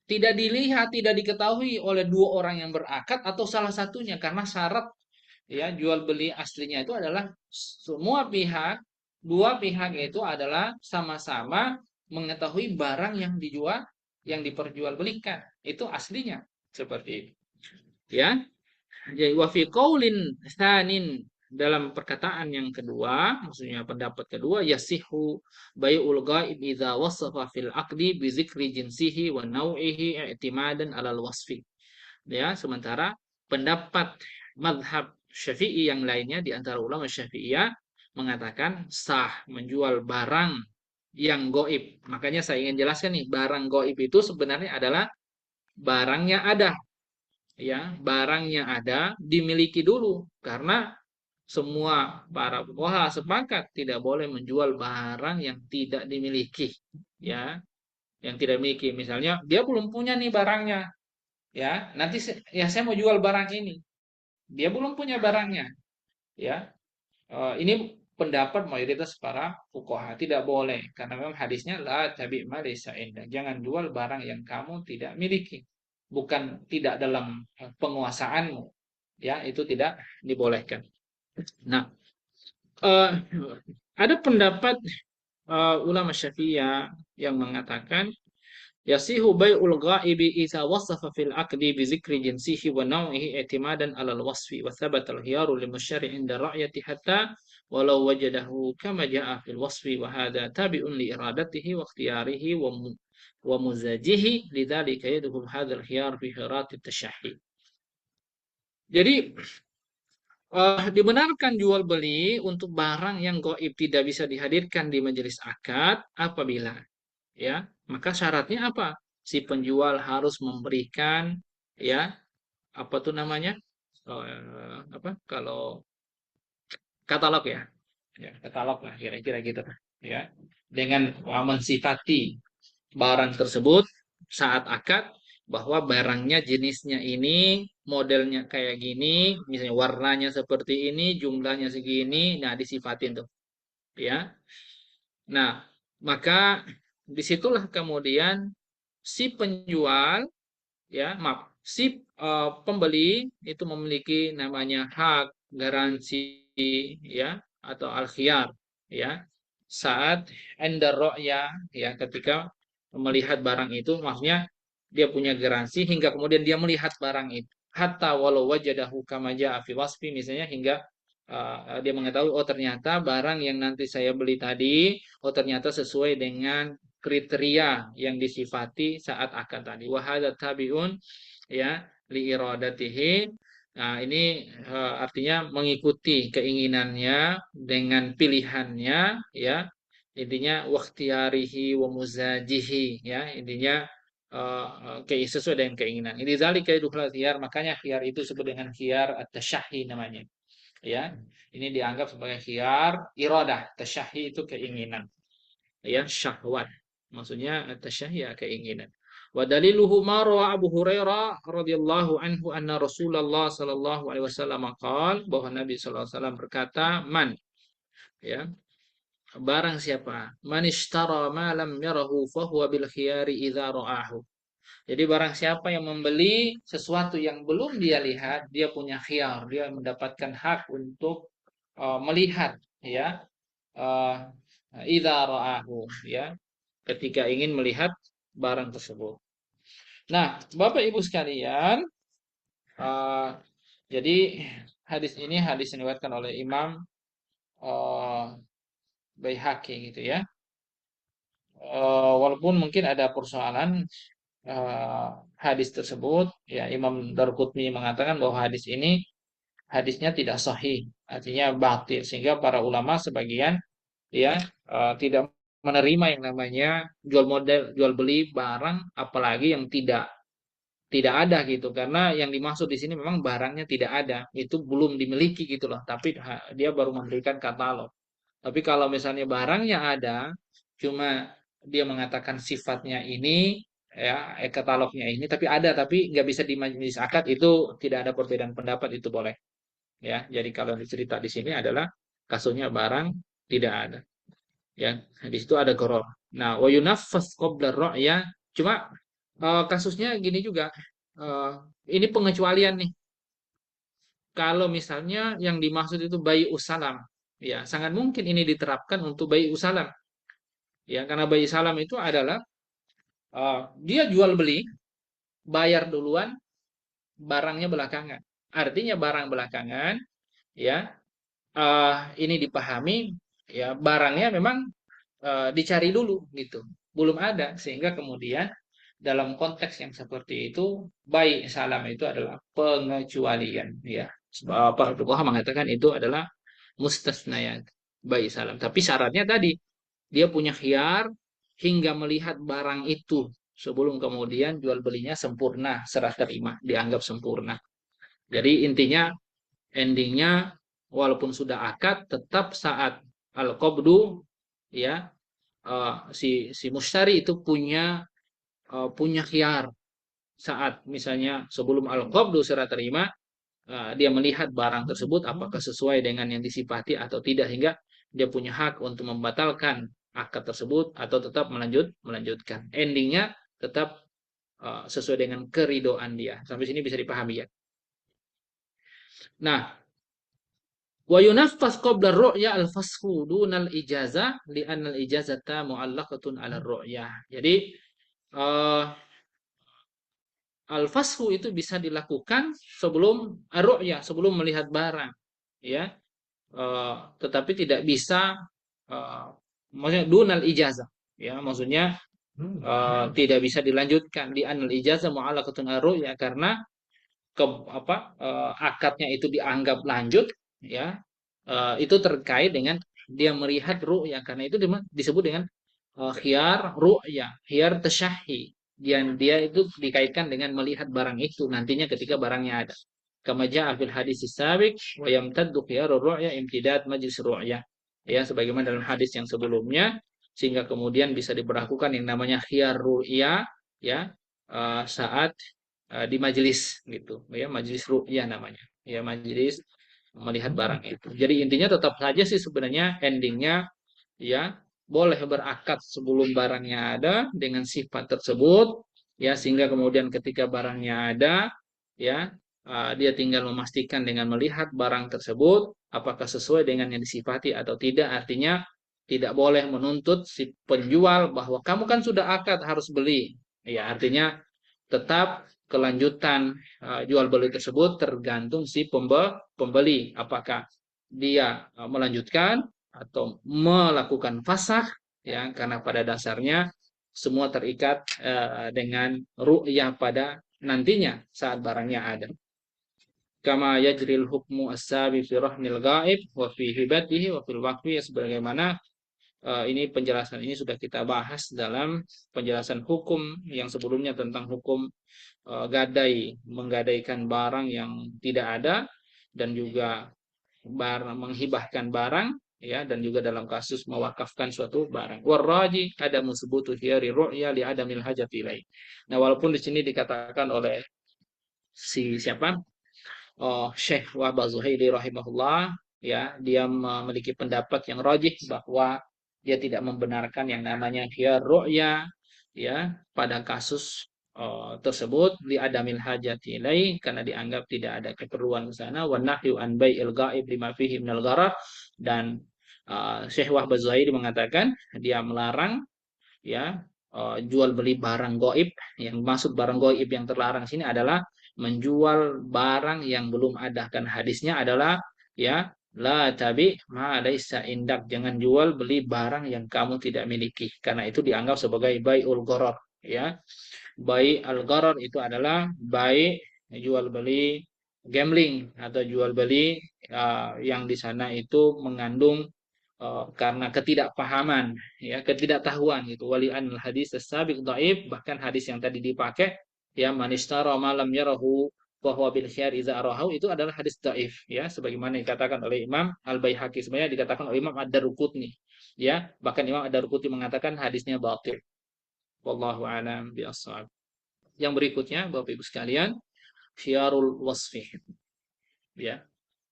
tidak dilihat, tidak diketahui oleh dua orang yang berakad atau salah satunya karena syarat ya jual beli aslinya itu adalah semua pihak, dua pihak itu adalah sama-sama mengetahui barang yang dijual, yang diperjualbelikan itu aslinya seperti itu. Ya. Jadi wa fi qaulin tsanin dalam perkataan yang kedua, maksudnya pendapat kedua, yasihu bai'ul ghaib idza wasafa fil aqdi bi dzikri jinsihi wa nau'ihi i'timadan 'alal wasfi. Ya, sementara pendapat mazhab Syafi'i yang lainnya di antara ulama Syafi'iyah mengatakan sah menjual barang yang goib. Makanya saya ingin jelaskan nih, barang goib itu sebenarnya adalah barangnya ada, ya, barangnya ada dimiliki dulu, karena semua para fuqaha sepakat tidak boleh menjual barang yang tidak dimiliki, ya, yang tidak dimiliki. Misalnya dia belum punya nih barangnya, ya, nanti ya saya mau jual barang ini, dia belum punya barangnya, ya. Ini pendapat mayoritas para fuqaha tidak boleh, karena memang hadisnya la tabi' ma laysa indak. Jangan jual barang yang kamu tidak miliki, bukan tidak dalam penguasaanmu, ya, itu tidak dibolehkan. Nah, eh, ada pendapat ulama Syafi'iyah yang mengatakan yasihu bai'ul ghaibi idza wasafa fil aqdi bi dzikri jinsihi wa naw'ihi i'timadan 'alal wasfi wa thabata al-khiyaru lil musyari' inda ra'yati hatta walau wajadahu kama ja'a fil wasfi wa hadha tabi'un li iradatihi wa ikhtiyarihi wa muzajihi lidzalika yadkhul hadzal khiyar fi khirat at-tashahhi. Jadi dibenarkan jual beli untuk barang yang gaib tidak bisa dihadirkan di majelis akad apabila, ya, maka syaratnya apa? Si penjual harus memberikan, ya, apa tuh namanya? Apa kalau katalog, ya. Ya, katalog lah kira-kira gitu, ya. Dengan mensifati barang tersebut saat akad bahwa barangnya jenisnya ini, modelnya kayak gini, misalnya warnanya seperti ini, jumlahnya segini, nah disifatin tuh, ya. Nah, maka disitulah kemudian si penjual, ya, maaf, si pembeli itu memiliki namanya hak garansi, ya, atau al-khiyar, ya, saat endar ya, ya, ketika melihat barang itu, maksudnya dia punya garansi hingga kemudian dia melihat barang itu, hatta walau wajadahu kama jaa fi wasfi, misalnya hingga dia mengetahui, oh ternyata barang yang nanti saya beli tadi, oh ternyata sesuai dengan kriteria yang disifati saat akad tadi. Wahada tabiun, ya, li iradatihi. Nah, ini artinya mengikuti keinginannya dengan pilihannya, ya. Intinya waktiarihi wa muzajihi, ya. Intinya sesuai dengan keinginan. Ini zalika yadkhul khiyar, makanya khiyar itu disebut dengan khiyar at-tashahhi namanya. Ya. Ini dianggap sebagai khiyar iradah. Tashahhi itu keinginan. Ya, syahwat. Maksudnya at-tashahhi, ya, keinginan. Wa daliluhu ma rawa Abu Hurairah radhiyallahu anhu anna Rasulullah sallallahu alaihi wasallam qaal, bahwa Nabi sallallahu alaihi wasallam berkata, man, ya, barang siapa, man ishtara ma lam yarahu fa huwa bil khiyari idza ra'ahu. Jadi barang siapa yang membeli sesuatu yang belum dia lihat, dia punya khiyar, dia mendapatkan hak untuk melihat, ya, idza ra'ahu, ya, ketika ingin melihat barang tersebut. Nah, Bapak Ibu sekalian, jadi hadis ini hadis yang diriwayatkan oleh Imam Baihaqi gitu, ya. Walaupun mungkin ada persoalan hadis tersebut, ya, Imam Darqutni mengatakan bahwa hadis ini hadisnya tidak sahih, artinya batil, sehingga para ulama sebagian, ya, tidak menerima yang namanya jual beli barang apalagi yang tidak ada gitu, karena yang dimaksud di sini memang barangnya tidak ada, itu belum dimiliki gitu loh, tapi dia baru memberikan katalog. Tapi kalau misalnya barangnya ada, cuma dia mengatakan sifatnya ini, ya, katalognya ini, tapi ada, tapi nggak bisa di majelis akad, itu tidak ada perbedaan pendapat, itu boleh, ya. Jadi kalau dicerita di sini adalah kasusnya barang tidak ada, ya. Di situ ada gharar. Nah, wa yunaffas qabla ya. Cuma kasusnya gini juga, eh, ini pengecualian nih. Kalau misalnya yang dimaksud itu bayi usalam, ya, sangat mungkin ini diterapkan untuk bayi usalam, ya, karena bayi salam itu adalah dia jual beli, bayar duluan, barangnya belakangan. Artinya barang belakangan, ya, ini dipahami, ya barangnya memang dicari dulu gitu, belum ada, sehingga kemudian dalam konteks yang seperti itu baik salam itu adalah pengecualian, ya. Sebab para fuqaha mengatakan itu adalah mustasnayat baik salam, tapi syaratnya tadi dia punya khiyar hingga melihat barang itu sebelum kemudian jual belinya sempurna, serah terima, dianggap sempurna. Jadi intinya, endingnya, walaupun sudah akad, tetap saat al-qabdu, ya, si mushtari itu punya khiyar saat misalnya sebelum al-qabdu serah terima, dia melihat barang tersebut apakah sesuai dengan yang disifati atau tidak, hingga dia punya hak untuk membatalkan akad tersebut atau tetap melanjutkan. Endingnya tetap sesuai dengan keridoan dia. Sampai sini bisa dipahami ya. Nah, wa yunaffas qabla ar-ru'ya al-fasxu dunal ijazah li'anna al-ijazata mu'allaqatun 'ala ar-ru'yah. Jadi al-fasxu itu bisa dilakukan sebelum ar-ru'yah, sebelum melihat barang, ya. Tetapi tidak bisa maksudnya dunal ijazah, ya, maksudnya tidak bisa dilanjutkan di anal ijazah mu'allaqatun 'ala ar-ru'yah, karena akadnya itu dianggap lanjut, ya, itu terkait dengan dia melihat ru'ya, karena itu disebut dengan khiyar ru'ya, khiyar tasyahi. Dia itu dikaitkan dengan melihat barang itu nantinya ketika barangnya ada. Kama ja'a fil hadis sabiq wa yamtaddu khiyarur ru'ya imtidad majlis ru'ya. Ya, sebagaimana dalam hadis yang sebelumnya, sehingga kemudian bisa diberlakukan yang namanya khiyar ru'ya, ya, saat di majelis gitu, ya, majelis ru'ya namanya, ya, majelis melihat barang itu. Jadi intinya tetap saja sih sebenarnya endingnya, ya, boleh berakad sebelum barangnya ada dengan sifat tersebut, ya, sehingga kemudian ketika barangnya ada, ya, dia tinggal memastikan dengan melihat barang tersebut apakah sesuai dengan yang disifati atau tidak. Artinya tidak boleh menuntut si penjual bahwa kamu kan sudah akad harus beli, ya, artinya tetap kelanjutan jual beli tersebut tergantung si pembeli apakah dia melanjutkan atau melakukan fasakh, ya, karena pada dasarnya semua terikat dengan ru'yah pada nantinya saat barangnya ada. Kama yajril hukmu as-sabi fi rahnil ghaib wa fi hibatihi wa fil waqfi, sebagaimana ini penjelasan ini sudah kita bahas dalam penjelasan hukum yang sebelumnya tentang hukum menggadaikan barang yang tidak ada, dan juga menghibahkan barang, ya, dan juga dalam kasus mewakafkan suatu barang. Warraji ada musubutu khiyari ru'ya li adamil hajat ilai. Nah, walaupun di sini dikatakan oleh siapa? Syekh Wahbah Zuhaili rahimahullah, ya, dia memiliki pendapat yang rajih bahwa dia tidak membenarkan yang namanya khiyar ru'ya, ya, pada kasus tersebut li adamil hajati ilai, karena dianggap tidak ada keperluan ke sana, wa nahyu an bai'il ghaib lima fihi minal gharar, dan Syekh Wahbah Zuhaili mengatakan dia melarang, ya, jual beli barang gaib. Yang maksud barang gaib yang terlarang sini adalah menjual barang yang belum ada, kan hadisnya adalah, ya, la tabi ma laisa indak, jangan jual beli barang yang kamu tidak miliki, karena itu dianggap sebagai bai'ul gharar, ya. Bai al-gharar itu adalah bai jual beli gambling atau jual beli yang di sana itu mengandung karena ketidakpahaman, ya, ketidaktahuan gitu. Wali anil hadis as-sabiq dhaif, bahkan hadis yang tadi dipakai, ya, manistara malam yarahu bahwa bil khiyar iza arahu, itu adalah hadis dhaif, ya, sebagaimana dikatakan oleh Imam Al-Baihaqi, sebenarnya dikatakan oleh Imam Ad-Darqutni, ya, bahkan Imam Ad-Darqutni mengatakan hadisnya batil. Wallahu a'lam bishawab. Yang berikutnya Bapak Ibu sekalian, khiyarul wasfi, ya,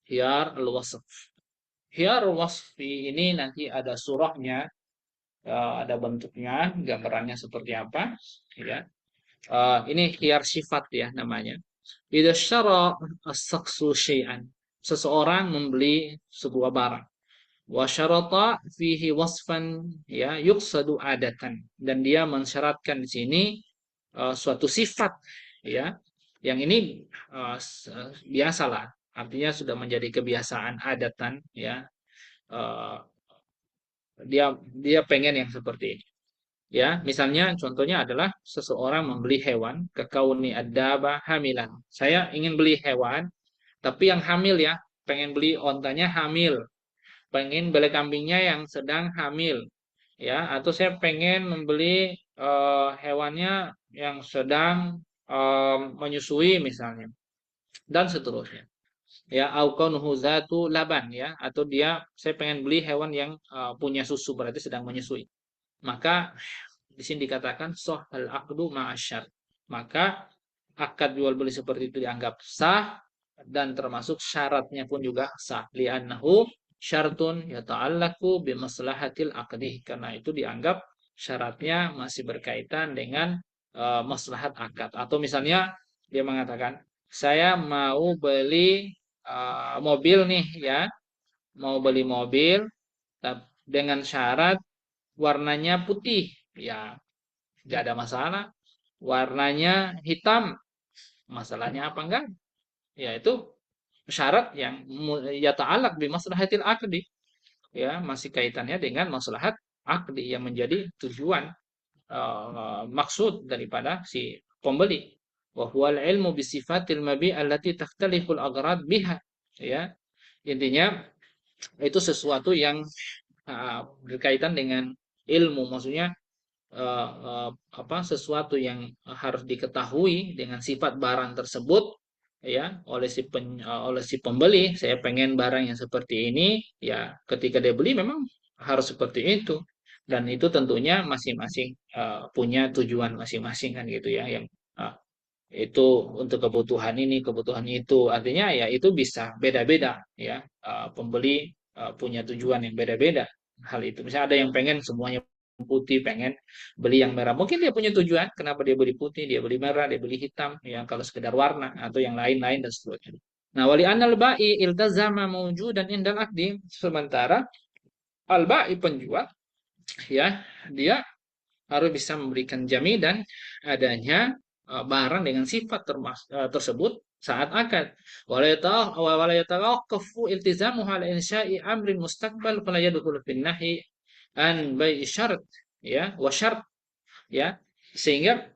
khiyar al-wasf. Khiyar wasfi ini nanti ada surahnya, ada bentuknya, gambarannya seperti apa, ya. Ini khiyar sifat, ya, namanya. Idza syara as-shakhsu syai'an, seseorang membeli sebuah barang, wa syarata fihi wasfan, ya, yuqsadu adatan, dan dia mensyaratkan di sini suatu sifat, ya, yang ini biasalah artinya sudah menjadi kebiasaan adatan ya. Eh, dia pengen yang seperti ini. Ya, misalnya contohnya adalah seseorang membeli hewan ke kauni adaba hamilan. Saya ingin beli hewan, tapi yang hamil ya, pengen beli ontanya hamil, pengen beli kambingnya yang sedang hamil, ya, atau saya pengen membeli hewannya yang sedang menyusui misalnya, dan seterusnya. Ya, au kaunuhu zatu laban ya, atau saya pengen beli hewan yang punya susu berarti sedang menyusui. Maka di sini dikatakan sohal akdu ma'asyar. Maka akad jual beli seperti itu dianggap sah dan termasuk syaratnya pun juga sah. Li'annahu syartun yata'allaku bimaslahatil akdi. Karena itu dianggap syaratnya masih berkaitan dengan maslahat akad. Atau misalnya dia mengatakan, saya mau beli mobil nih ya, mau beli mobil dengan syarat warnanya putih. Ya, tidak ada masalah. Warnanya hitam, masalahnya apa enggak? Ya itu syarat yang ya ta'alaq bi maslahatil aqdi. Ya, masih kaitannya dengan maslahat akdi yang menjadi tujuan maksud daripada si pembeli. Wa huwal ilmu bi sifatil mabi allati takhtaliful aghrad biha. Ya, intinya itu sesuatu yang berkaitan dengan ilmu, maksudnya sesuatu yang harus diketahui dengan sifat barang tersebut ya oleh si pembeli. Saya pengen barang yang seperti ini, ya ketika dia beli memang harus seperti itu, dan itu tentunya masing-masing punya tujuan masing-masing kan gitu ya, yang uh, itu untuk kebutuhan ini, kebutuhan itu, artinya ya itu bisa beda-beda ya. Pembeli punya tujuan yang beda-beda hal itu. Misalnya ada yang pengen semuanya putih, pengen beli yang merah, mungkin dia punya tujuan kenapa dia beli putih, dia beli merah, dia beli hitam ya, kalau sekedar warna atau yang lain-lain dan seterusnya. Nah, wali anal ba'i iltazama mawjudan indal akdi, sementara al ba'i penjual ya, dia harus bisa memberikan jaminan adanya barang dengan sifat tersebut saat akad. Wala yatawaqqafu iltizamuhu ala insya'i amrin mustaqbal fala yadkhulu fin nahi an bai'i syarat ya wa syart ya, sehingga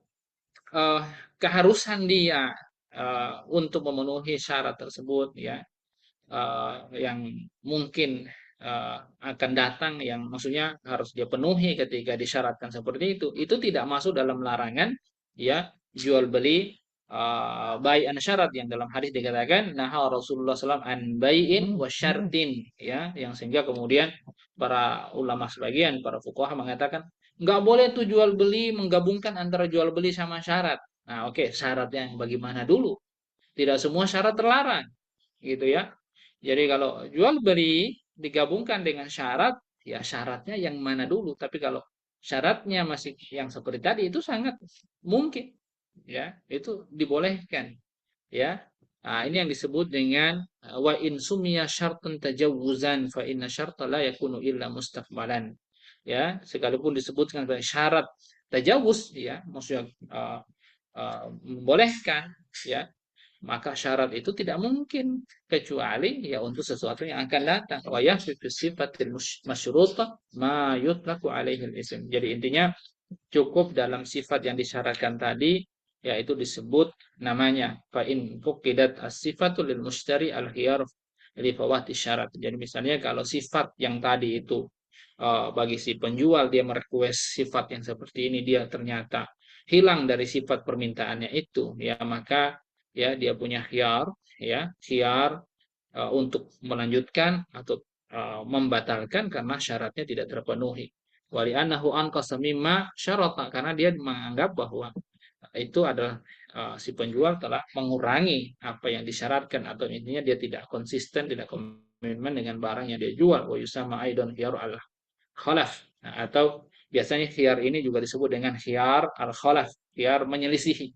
eh, keharusan dia untuk memenuhi syarat tersebut ya, yang mungkin akan datang, yang maksudnya harus dia penuhi ketika disyaratkan seperti itu tidak masuk dalam larangan ya jual beli bai'an syarat, yang dalam hadis dikatakan nah Rasulullah SAW an bai'in wa syartin ya, yang sehingga kemudian para ulama sebagian, para fuqaha mengatakan nggak boleh tuh jual beli menggabungkan antara jual beli sama syarat. Nah, oke, syaratnya yang bagaimana dulu? Tidak semua syarat terlarang gitu ya. Jadi kalau jual beli digabungkan dengan syarat, ya syaratnya yang mana dulu. Tapi kalau syaratnya masih yang seperti tadi itu sangat mungkin, ya itu dibolehkan, ya. Nah, ini yang disebut dengan wa in sumiya syartun tajawuzan fa inna syarta la yakunu illa mustaqbalan. Ya, sekalipun disebutkan sebagai syarat tajawuz, ya, maksudnya membolehkan, ya, maka syarat itu tidak mungkin kecuali ya untuk sesuatu yang akan datang. Wa yahfidu sifatil masyruta ma yutlaqu alaihi al-ism. Jadi intinya cukup dalam sifat yang disyaratkan tadi, yaitu disebut namanya. Fa in fuqidat as-sifatu lil mushtari al-khiyar li fawati syarat. Jadi misalnya kalau sifat yang tadi itu bagi si penjual, dia merequest sifat yang seperti ini, dia ternyata hilang dari sifat permintaannya itu, ya maka ya dia punya khiyar, ya khiyar untuk melanjutkan atau membatalkan karena syaratnya tidak terpenuhi. Wali annahu anqasa mimma syarata, karena dia menganggap bahwa itu adalah si penjual telah mengurangi apa yang disyaratkan, atau intinya dia tidak konsisten, tidak komitmen dengan barang yang dia jual. Wa yusama aidon khiyar al khalaf. Nah, atau biasanya khiyar ini juga disebut dengan khiyar al khalaf, khiyar menyelisihi.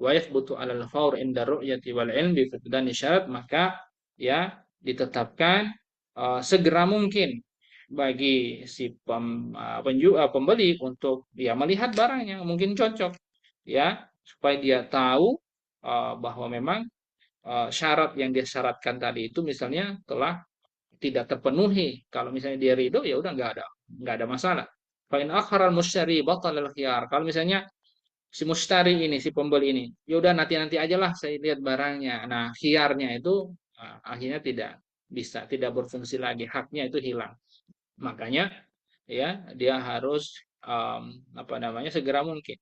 Wa yathbutu alal fawr inda ru'yati wal ilmi fi syarat, maka ya ditetapkan segera mungkin bagi si pembeli untuk dia melihat barang yang mungkin cocok, ya, supaya dia tahu bahwa memang syarat yang dia syaratkan tadi itu misalnya telah tidak terpenuhi. Kalau misalnya dia ridho, ya udah nggak ada masalah. Fa in akharal mushtari batalal khiyar. Kalau misalnya si mustari ini, si pembeli ini, ya udah nanti aja lah saya lihat barangnya. Nah, khiyarnya itu akhirnya tidak berfungsi lagi, haknya itu hilang. Makanya ya dia harus apa namanya segera mungkin.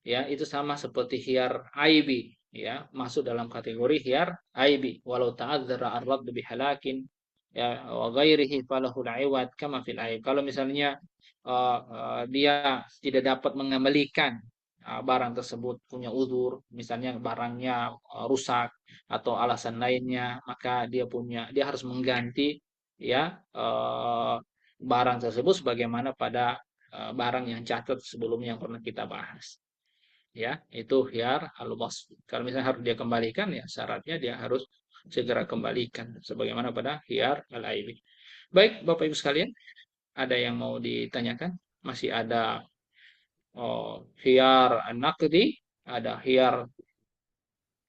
Ya, itu sama seperti khiyar aibi, ya, masuk dalam kategori khiyar aibi walau ta'adzara ar-radd bihalakin ya wa ghairihi falahul iwad kama fil aib. Kalau misalnya dia tidak dapat mengembalikan barang tersebut, punya uzur, misalnya barangnya rusak atau alasan lainnya, maka dia harus mengganti ya barang tersebut sebagaimana pada barang yang catat sebelumnya yang pernah kita bahas. Ya, itu khiyar al-wasf. Kalau misalnya harus dia kembalikan, ya syaratnya dia harus segera kembalikan sebagaimana pada khiyar al-aibi. Baik, Bapak Ibu sekalian, ada yang mau ditanyakan? Masih ada khiyar an-naqdi, ada khiyar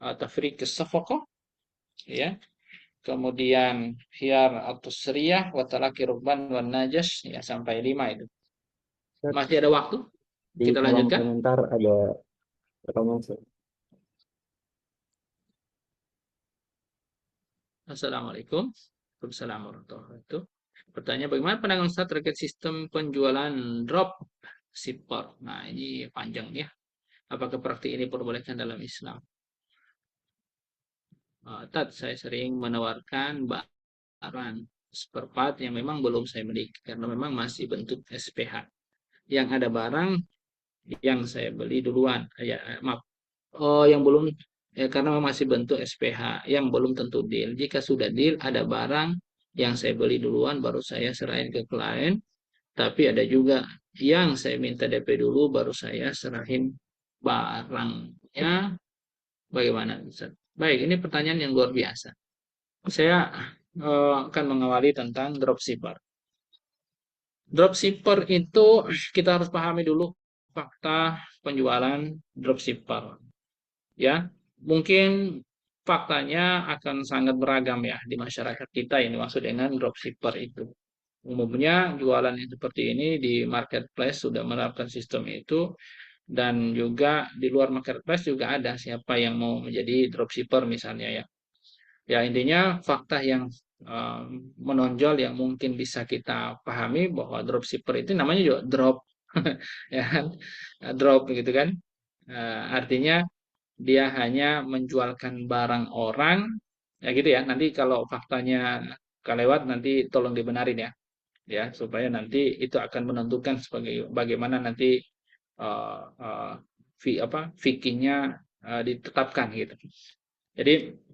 tafriq as-safaqah, ya. Kemudian khiyar at-tasriyah wa talaqi rukban wan najas, ya sampai 5 itu. Masih ada waktu? Di Kita kolom lanjutkan. komentar ada pertanyaan. Assalamualaikum. Waalaikumsalam warahmatullahi wabarakatuh. Pertanyaan, bagaimana pandangan Ustaz terkait sistem penjualan drop shipper? Nah, ini panjang ya. Apakah praktik ini diperbolehkan dalam Islam? Saya sering menawarkan barang spare part yang memang belum saya miliki karena memang masih bentuk SPH. Yang ada barang yang saya beli duluan, maaf, yang belum, karena memang masih bentuk SPH yang belum tentu deal. Jika sudah deal, ada barang yang saya beli duluan baru saya serahin ke klien, tapi ada juga yang saya minta DP dulu baru saya serahin barangnya. Bagaimana, Ustaz? Baik, ini pertanyaan yang luar biasa. Saya akan mengawali tentang dropshipper. Dropshipper itu kita harus pahami dulu fakta penjualan dropshipper. Ya, mungkin faktanya akan sangat beragam ya di masyarakat kita yang dimaksud dengan dropshipper itu. Umumnya jualan yang seperti ini di marketplace sudah menerapkan sistem itu, dan juga di luar marketplace juga ada siapa yang mau menjadi dropshipper misalnya ya. Ya, intinya fakta yang menonjol yang mungkin bisa kita pahami bahwa dropshipper itu namanya juga drop, ya kan? Drop gitu kan. Artinya dia hanya menjualkan barang orang, ya gitu ya. Nanti kalau faktanya kelewat nanti tolong dibenarin ya, supaya nanti itu akan menentukan sebagai bagaimana nanti uh, uh, fikihnya ditetapkan gitu. Jadi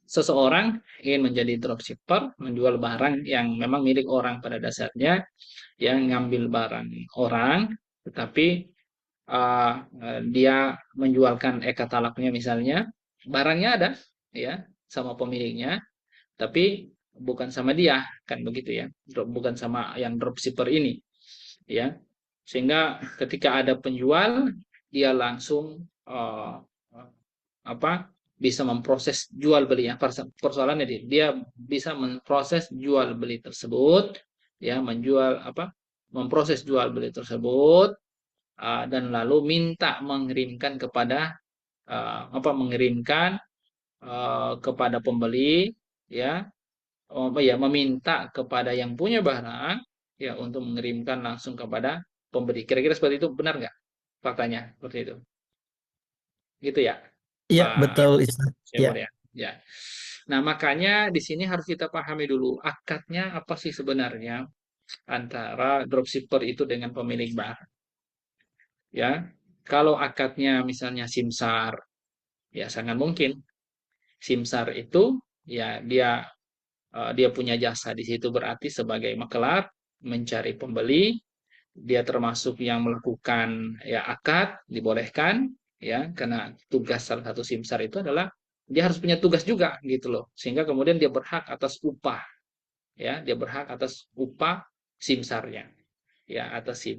seseorang ingin menjadi dropshipper, menjual barang yang memang milik orang pada dasarnya, yang ngambil barang orang, tetapi dia menjualkan e-katalognya misalnya, barangnya ada ya sama pemiliknya, tapi bukan sama dia, kan begitu ya, bukan sama yang dropshipper ini, ya. Sehingga ketika ada penjual, dia langsung bisa memproses jual belinya. Persoalannya dia bisa memproses jual beli tersebut, ya, memproses jual beli tersebut, dan lalu minta mengirimkan kepada pembeli, ya, meminta kepada yang punya barang ya untuk mengirimkan langsung kepada pembeli. Kira-kira seperti itu, benar nggak faktanya seperti itu? Gitu ya, Iya, Pak betul, Ustaz. Ya. Syamur ya. Ya. Nah, makanya di sini harus kita pahami dulu akadnya apa sih sebenarnya antara dropshipper itu dengan pemilik barang. Ya, kalau akadnya misalnya simsar, ya sangat mungkin simsar itu ya dia punya jasa di situ, berarti sebagai makelar mencari pembeli, dia termasuk yang melakukan ya akad, dibolehkan ya, karena tugas salah satu simsar itu adalah dia harus punya tugas juga gitu loh, sehingga kemudian dia berhak atas upah, ya, dia berhak atas upah simsarnya, ya, atas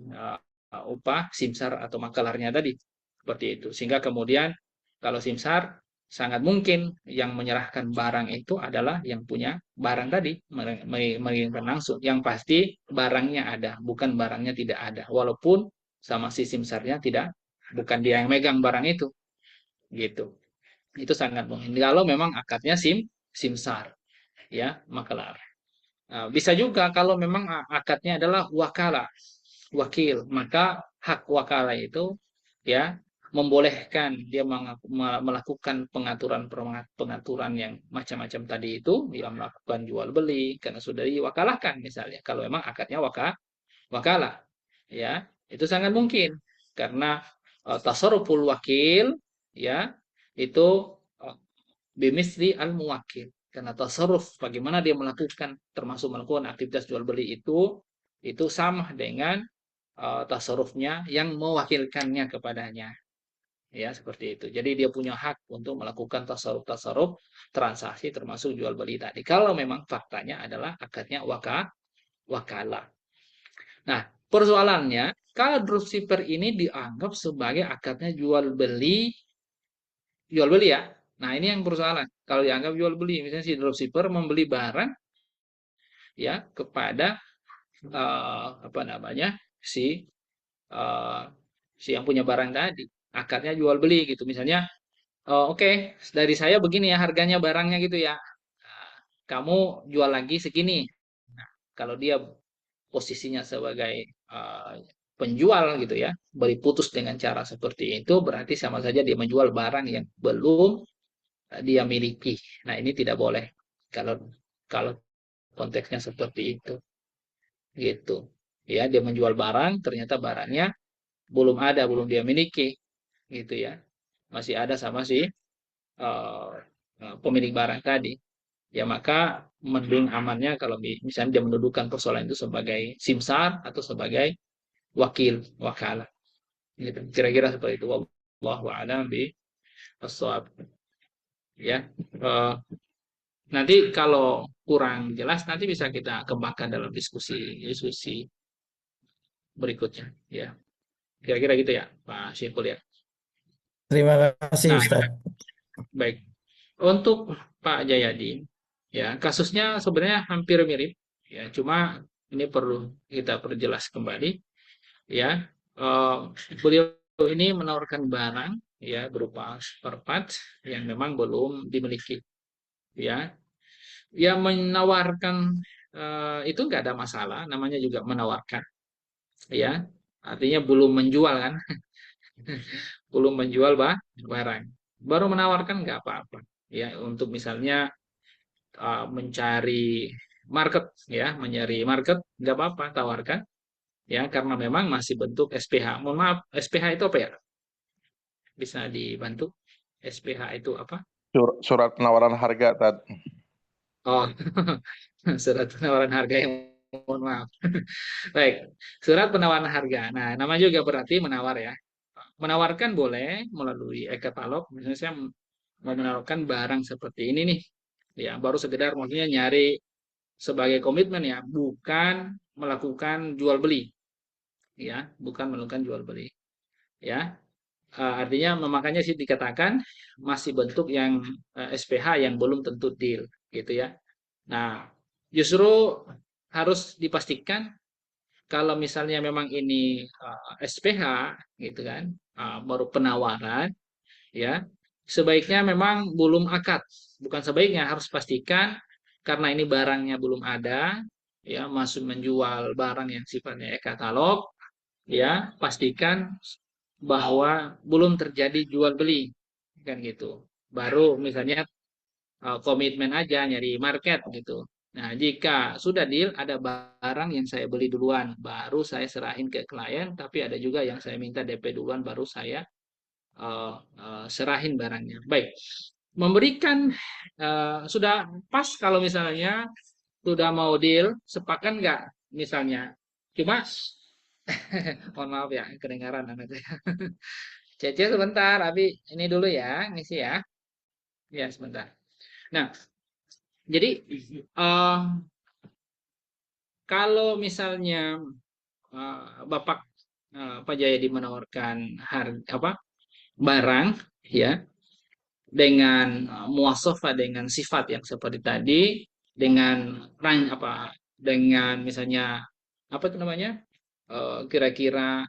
upah simsar atau makelarnya tadi, seperti itu. Sehingga kemudian kalau simsar sangat mungkin yang menyerahkan barang itu adalah yang punya barang tadi, mengirimkan langsung. Yang pasti barangnya ada, bukan barangnya tidak ada. Walaupun sama si simsarnya tidak, bukan dia yang megang barang itu, gitu. Itu sangat mungkin. Kalau memang akadnya simsar, ya, maklar. Nah, bisa juga kalau memang akadnya adalah wakil, maka hak wakala itu ya membolehkan dia melakukan pengaturan yang macam-macam tadi itu, dia melakukan jual beli karena sudah diwakalahkan misalnya. Kalau memang akadnya wakala, ya itu sangat mungkin karena tasarruful wakil ya itu uh, bimisli al muwakil, karena tasarruf bagaimana dia melakukan termasuk melakukan aktivitas jual beli itu sama dengan tasarrufnya yang mewakilkannya kepadanya, ya seperti itu. Jadi dia punya hak untuk melakukan tasarruf transaksi termasuk jual beli tadi kalau memang faktanya adalah akadnya wakala. Nah, persoalannya kalau dropshipper ini dianggap sebagai akadnya jual beli ya. Nah, ini yang persoalan. Kalau dianggap jual beli, misalnya si dropshipper membeli barang ya kepada apa namanya si eh, si yang punya barang tadi, akadnya jual beli gitu. Misalnya, oke, dari saya begini ya harganya barangnya gitu ya. Nah, kamu jual lagi segini. Nah, kalau dia posisinya sebagai eh, penjual gitu ya, beli putus dengan cara seperti itu, berarti sama saja dia menjual barang yang belum dia miliki. Nah, ini tidak boleh kalau kalau konteksnya seperti itu, gitu. Ya, dia menjual barang, ternyata barangnya belum ada, belum dia miliki, gitu ya. Masih ada sama si pemilik barang tadi. Ya, maka mending amannya kalau misalnya dia mendudukan persoalan itu sebagai simsar atau sebagai wakala. Gitu. Kira-kira seperti itu. Wallahu a'lam bi ya. Eh, Nanti kalau kurang jelas nanti bisa kita kembangkan dalam diskusi diskusi berikutnya ya. Kira-kira gitu ya, Pak Syekhul ya. Terima kasih Nah, Ustaz. baik. Untuk Pak Jayadi ya, kasusnya sebenarnya hampir mirip ya, cuma ini perlu kita perjelas kembali ya. Eh, Beliau ini menawarkan barang ya berupa spare part yang memang belum dimiliki ya. Ya menawarkan itu nggak ada masalah, namanya juga menawarkan, ya. Artinya belum menjual kan, belum menjual barang. Baru menawarkan nggak apa-apa, ya. Untuk misalnya mencari market, ya, mencari market nggak apa-apa, tawarkan, ya, karena memang masih bentuk SPH. Mohon maaf, SPH itu apa ya? Bisa dibantu? SPH itu apa? Surat penawaran harga tadi. Oh, surat penawaran harga yang mohon maaf. Baik, surat penawaran harga. Nah, nama juga berarti menawar ya. Menawarkan boleh melalui e-katalog. Misalnya saya mau menawarkan barang seperti ini nih. Ya, baru sekedar maksudnya nyari sebagai komitmen ya, bukan melakukan jual beli. Ya, bukan melakukan jual beli. Ya, artinya makanya sih dikatakan masih bentuk yang SPH yang belum tentu deal gitu ya. Nah, justru harus dipastikan kalau misalnya memang ini SPH gitu kan, baru penawaran ya, sebaiknya memang belum akad. Bukan sebaiknya, harus pastikan karena ini barangnya belum ada ya, masuk menjual barang yang sifatnya e-katalog ya, pastikan bahwa belum terjadi jual beli kan gitu. Baru misalnya komitmen aja nyari market gitu. Nah, jika sudah deal, ada barang yang saya beli duluan, baru saya serahin ke klien, tapi ada juga yang saya minta DP duluan, baru saya serahin barangnya. Baik, memberikan sudah pas kalau misalnya sudah mau deal, sepakat nggak misalnya? Cuma, mohon maaf ya, kedengaran anak saya. Cece sebentar, Abi ini dulu ya, ngisi ya. Ya, sebentar. Nah, jadi eh, kalau misalnya Bapak Pak Jayadi menawarkan harga apa barang ya dengan muwasafah dengan sifat yang seperti tadi, dengan dengan misalnya apa itu namanya, kira-kira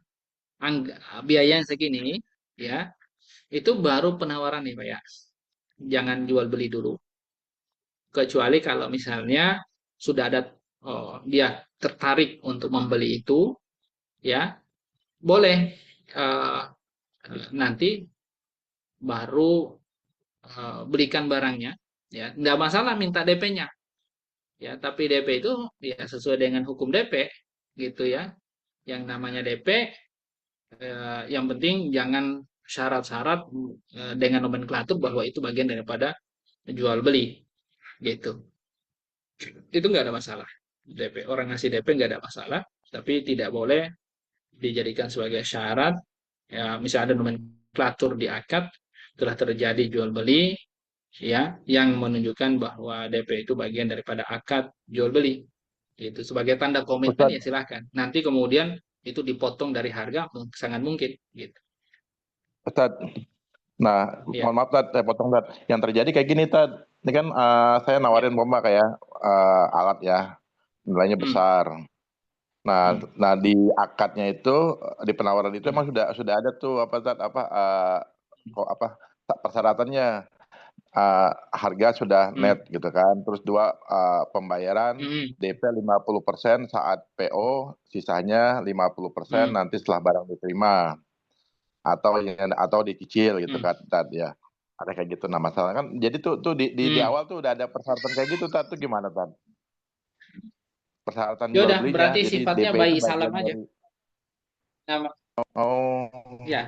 biaya yang segini, ya itu baru penawaran nih Pak ya. Jangan jual beli dulu. Kecuali kalau misalnya sudah ada, dia tertarik untuk membeli itu, ya boleh, eh, nanti baru belikan barangnya, ya nggak masalah minta DP-nya, ya tapi DP itu ya sesuai dengan hukum DP gitu ya. Yang namanya DP, yang penting jangan syarat-syarat dengan nomenklatur bahwa itu bagian daripada jual beli gitu. Itu nggak ada masalah. DP, orang ngasih DP nggak ada masalah, tapi tidak boleh dijadikan sebagai syarat. Ya misalnya ada nomenklatur di akad, telah terjadi jual beli, ya yang menunjukkan bahwa DP itu bagian daripada akad jual beli. Itu sebagai tanda komitmen Ustadz, ya silahkan. Nanti kemudian itu dipotong dari harga, sangat mungkin gitu. Ustadz. Nah, Ya. mohon maaf Tad, saya potong Tad. Yang terjadi kayak gini Tad, ini kan saya Ya. nawarin pompa kayak alat ya, nilainya Hmm. besar. Nah, Hmm. nah di akadnya itu, di penawaran itu Hmm. emang sudah ada tuh apa Tad, kok apa persyaratannya, harga sudah Hmm. net gitu kan. Terus dua, pembayaran Hmm. DP 50% saat PO, sisanya 50% Hmm. nanti setelah barang diterima atau dicicil gitu Hmm. kan Tad ya. Ada kayak gitu. Nah, masalah kan jadi tuh di Hmm. awal tuh udah ada persyaratan kayak gitu Tad, tuh gimana Tad? Persyaratan Ya jual udah, belinya. berarti Jadi sifatnya DP itu bayi salam bagian aja. dari Nah, oh, ya,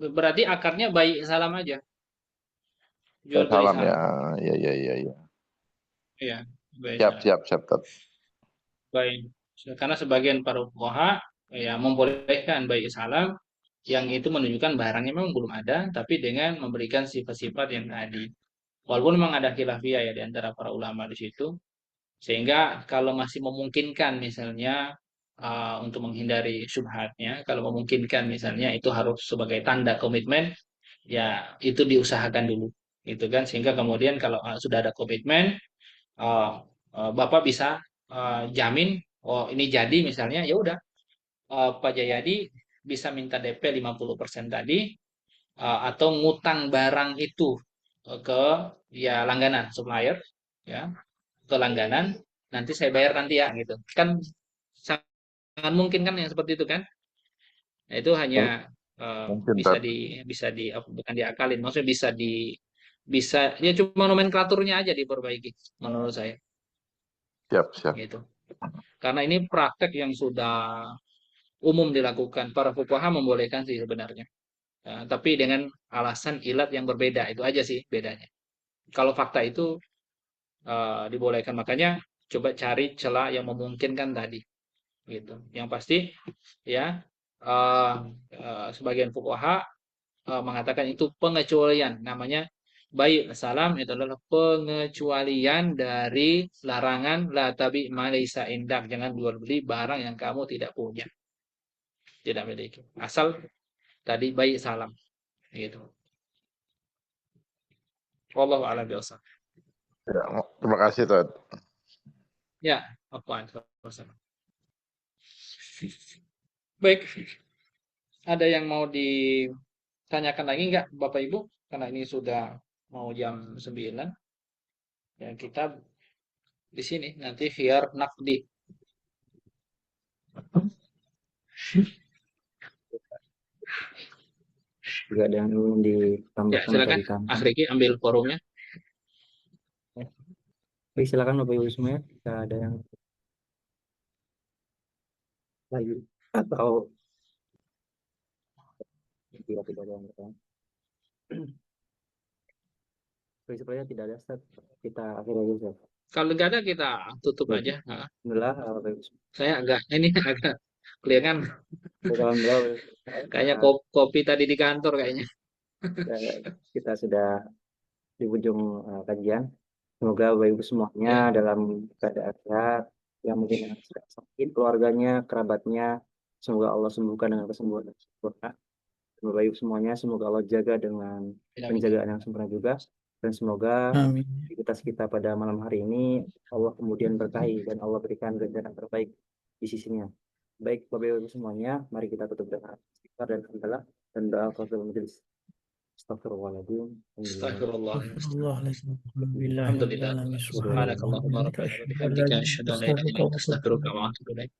berarti akarnya bayi salam aja, jual beli salam ya. salam. Ya ya ya ya. Iya, bayi Siap salam. siap siap Tad. Baik. Karena sebagian para fuqaha ya membolehkan bayi salam yang itu menunjukkan barangnya memang belum ada, tapi dengan memberikan sifat-sifat yang tadi. Walaupun memang ada khilafiyah ya di antara para ulama di situ, sehingga kalau masih memungkinkan misalnya, untuk menghindari syubhatnya, kalau memungkinkan misalnya itu harus sebagai tanda komitmen, ya itu diusahakan dulu, gitu kan? Sehingga kemudian kalau sudah ada komitmen, eh, Bapak bisa jamin, oh ini jadi misalnya, ya udah, Pak Jayadi bisa minta DP 50% tadi, atau ngutang barang itu ke ya langganan supplier, ya ke langganan, nanti saya bayar nanti ya gitu kan, sangat mungkin kan yang seperti itu kan. Nah, itu hanya Mungkin bisa Tad. bukan diakalin, maksudnya bisa ya cuma nomenklaturnya aja diperbaiki menurut saya Siap siap. gitu. Karena ini praktek yang sudah umum dilakukan, para fuqaha membolehkan sih sebenarnya. Tapi dengan alasan ilat yang berbeda, itu aja sih bedanya. Kalau fakta itu dibolehkan, makanya coba cari celah yang memungkinkan tadi gitu. Yang pasti ya, eh, sebagian fuqaha mengatakan itu pengecualian, namanya baik salam itu adalah pengecualian dari larangan la tabi malaysa indak, jangan jual beli barang yang kamu tidak punya, tidak memiliki, asal tadi baik salam gitu. Wallahu a'lam bishawab. Ya, terima kasih Tad. Ya, apa baik, ada yang mau ditanyakan lagi nggak Bapak Ibu? Karena ini sudah mau jam 9, ya kita di sini nanti biar nakdi. Juga ada yang ingin Ya, ditambahkan atau silakan. ditambah. Akhriki ambil forumnya. Baik, silakan Bapak Ibu semuanya. Jika ada yang lagi atau tidak ada yang bertanya. Baik, supaya tidak ada Ustaz, kita akhiri aja Ustaz. Kalau nggak ada kita tutup Baik. aja. Nah, Alhamdulillah, Bapak Ibu semua. saya ini agak keliangan. Baik, alhamdulillah, Kayaknya kopi tadi di kantor kayaknya. kita sudah di ujung kajian. Semoga Bapak Ibu semuanya Ya. dalam keadaan sehat, yang mungkin sedang sakit, keluarganya, kerabatnya, semoga Allah sembuhkan dengan kesembuhan yang sempurna. Bapak Ibu semuanya, semoga Allah jaga dengan penjagaan yang sempurna juga, dan semoga Amin. aktivitas kita pada malam hari ini Allah kemudian berkahi dan Allah berikan ganjaran terbaik di sisinya. Baik Bapak Ibu semuanya, mari kita tutup dengan istighfar dan hamdalah dan doa kafaratul majelis. Astagfirullahaladzim. Astagfirullah. Alhamdulillah. Alhamdulillah. Subhanakallahumma rabbana wa bihamdika asyhadu an la ilaha illa anta astaghfiruka wa atubu ilaik.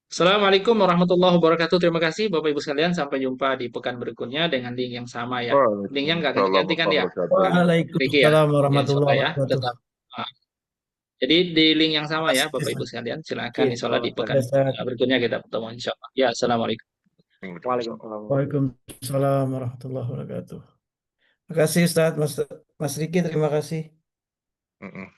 Assalamualaikum warahmatullahi wabarakatuh. Terima kasih Bapak Ibu sekalian. Sampai jumpa di pekan berikutnya dengan link yang sama ya. Linknya nggak ganti-ganti kan ya? Ricky ya. Waalaikumsalam Ya, warahmatullahi insyaallah ya. wabarakatuh. Tetap. Jadi di link yang sama ya Bapak Ibu sekalian. Silakan insyaallah di pekan berikutnya kita bertemu insyaallah. Ya, assalamualaikum. Waalaikumsalam. Waalaikumsalam warahmatullahi wabarakatuh. Terima kasih Ustaz, Mas Riki, terima kasih.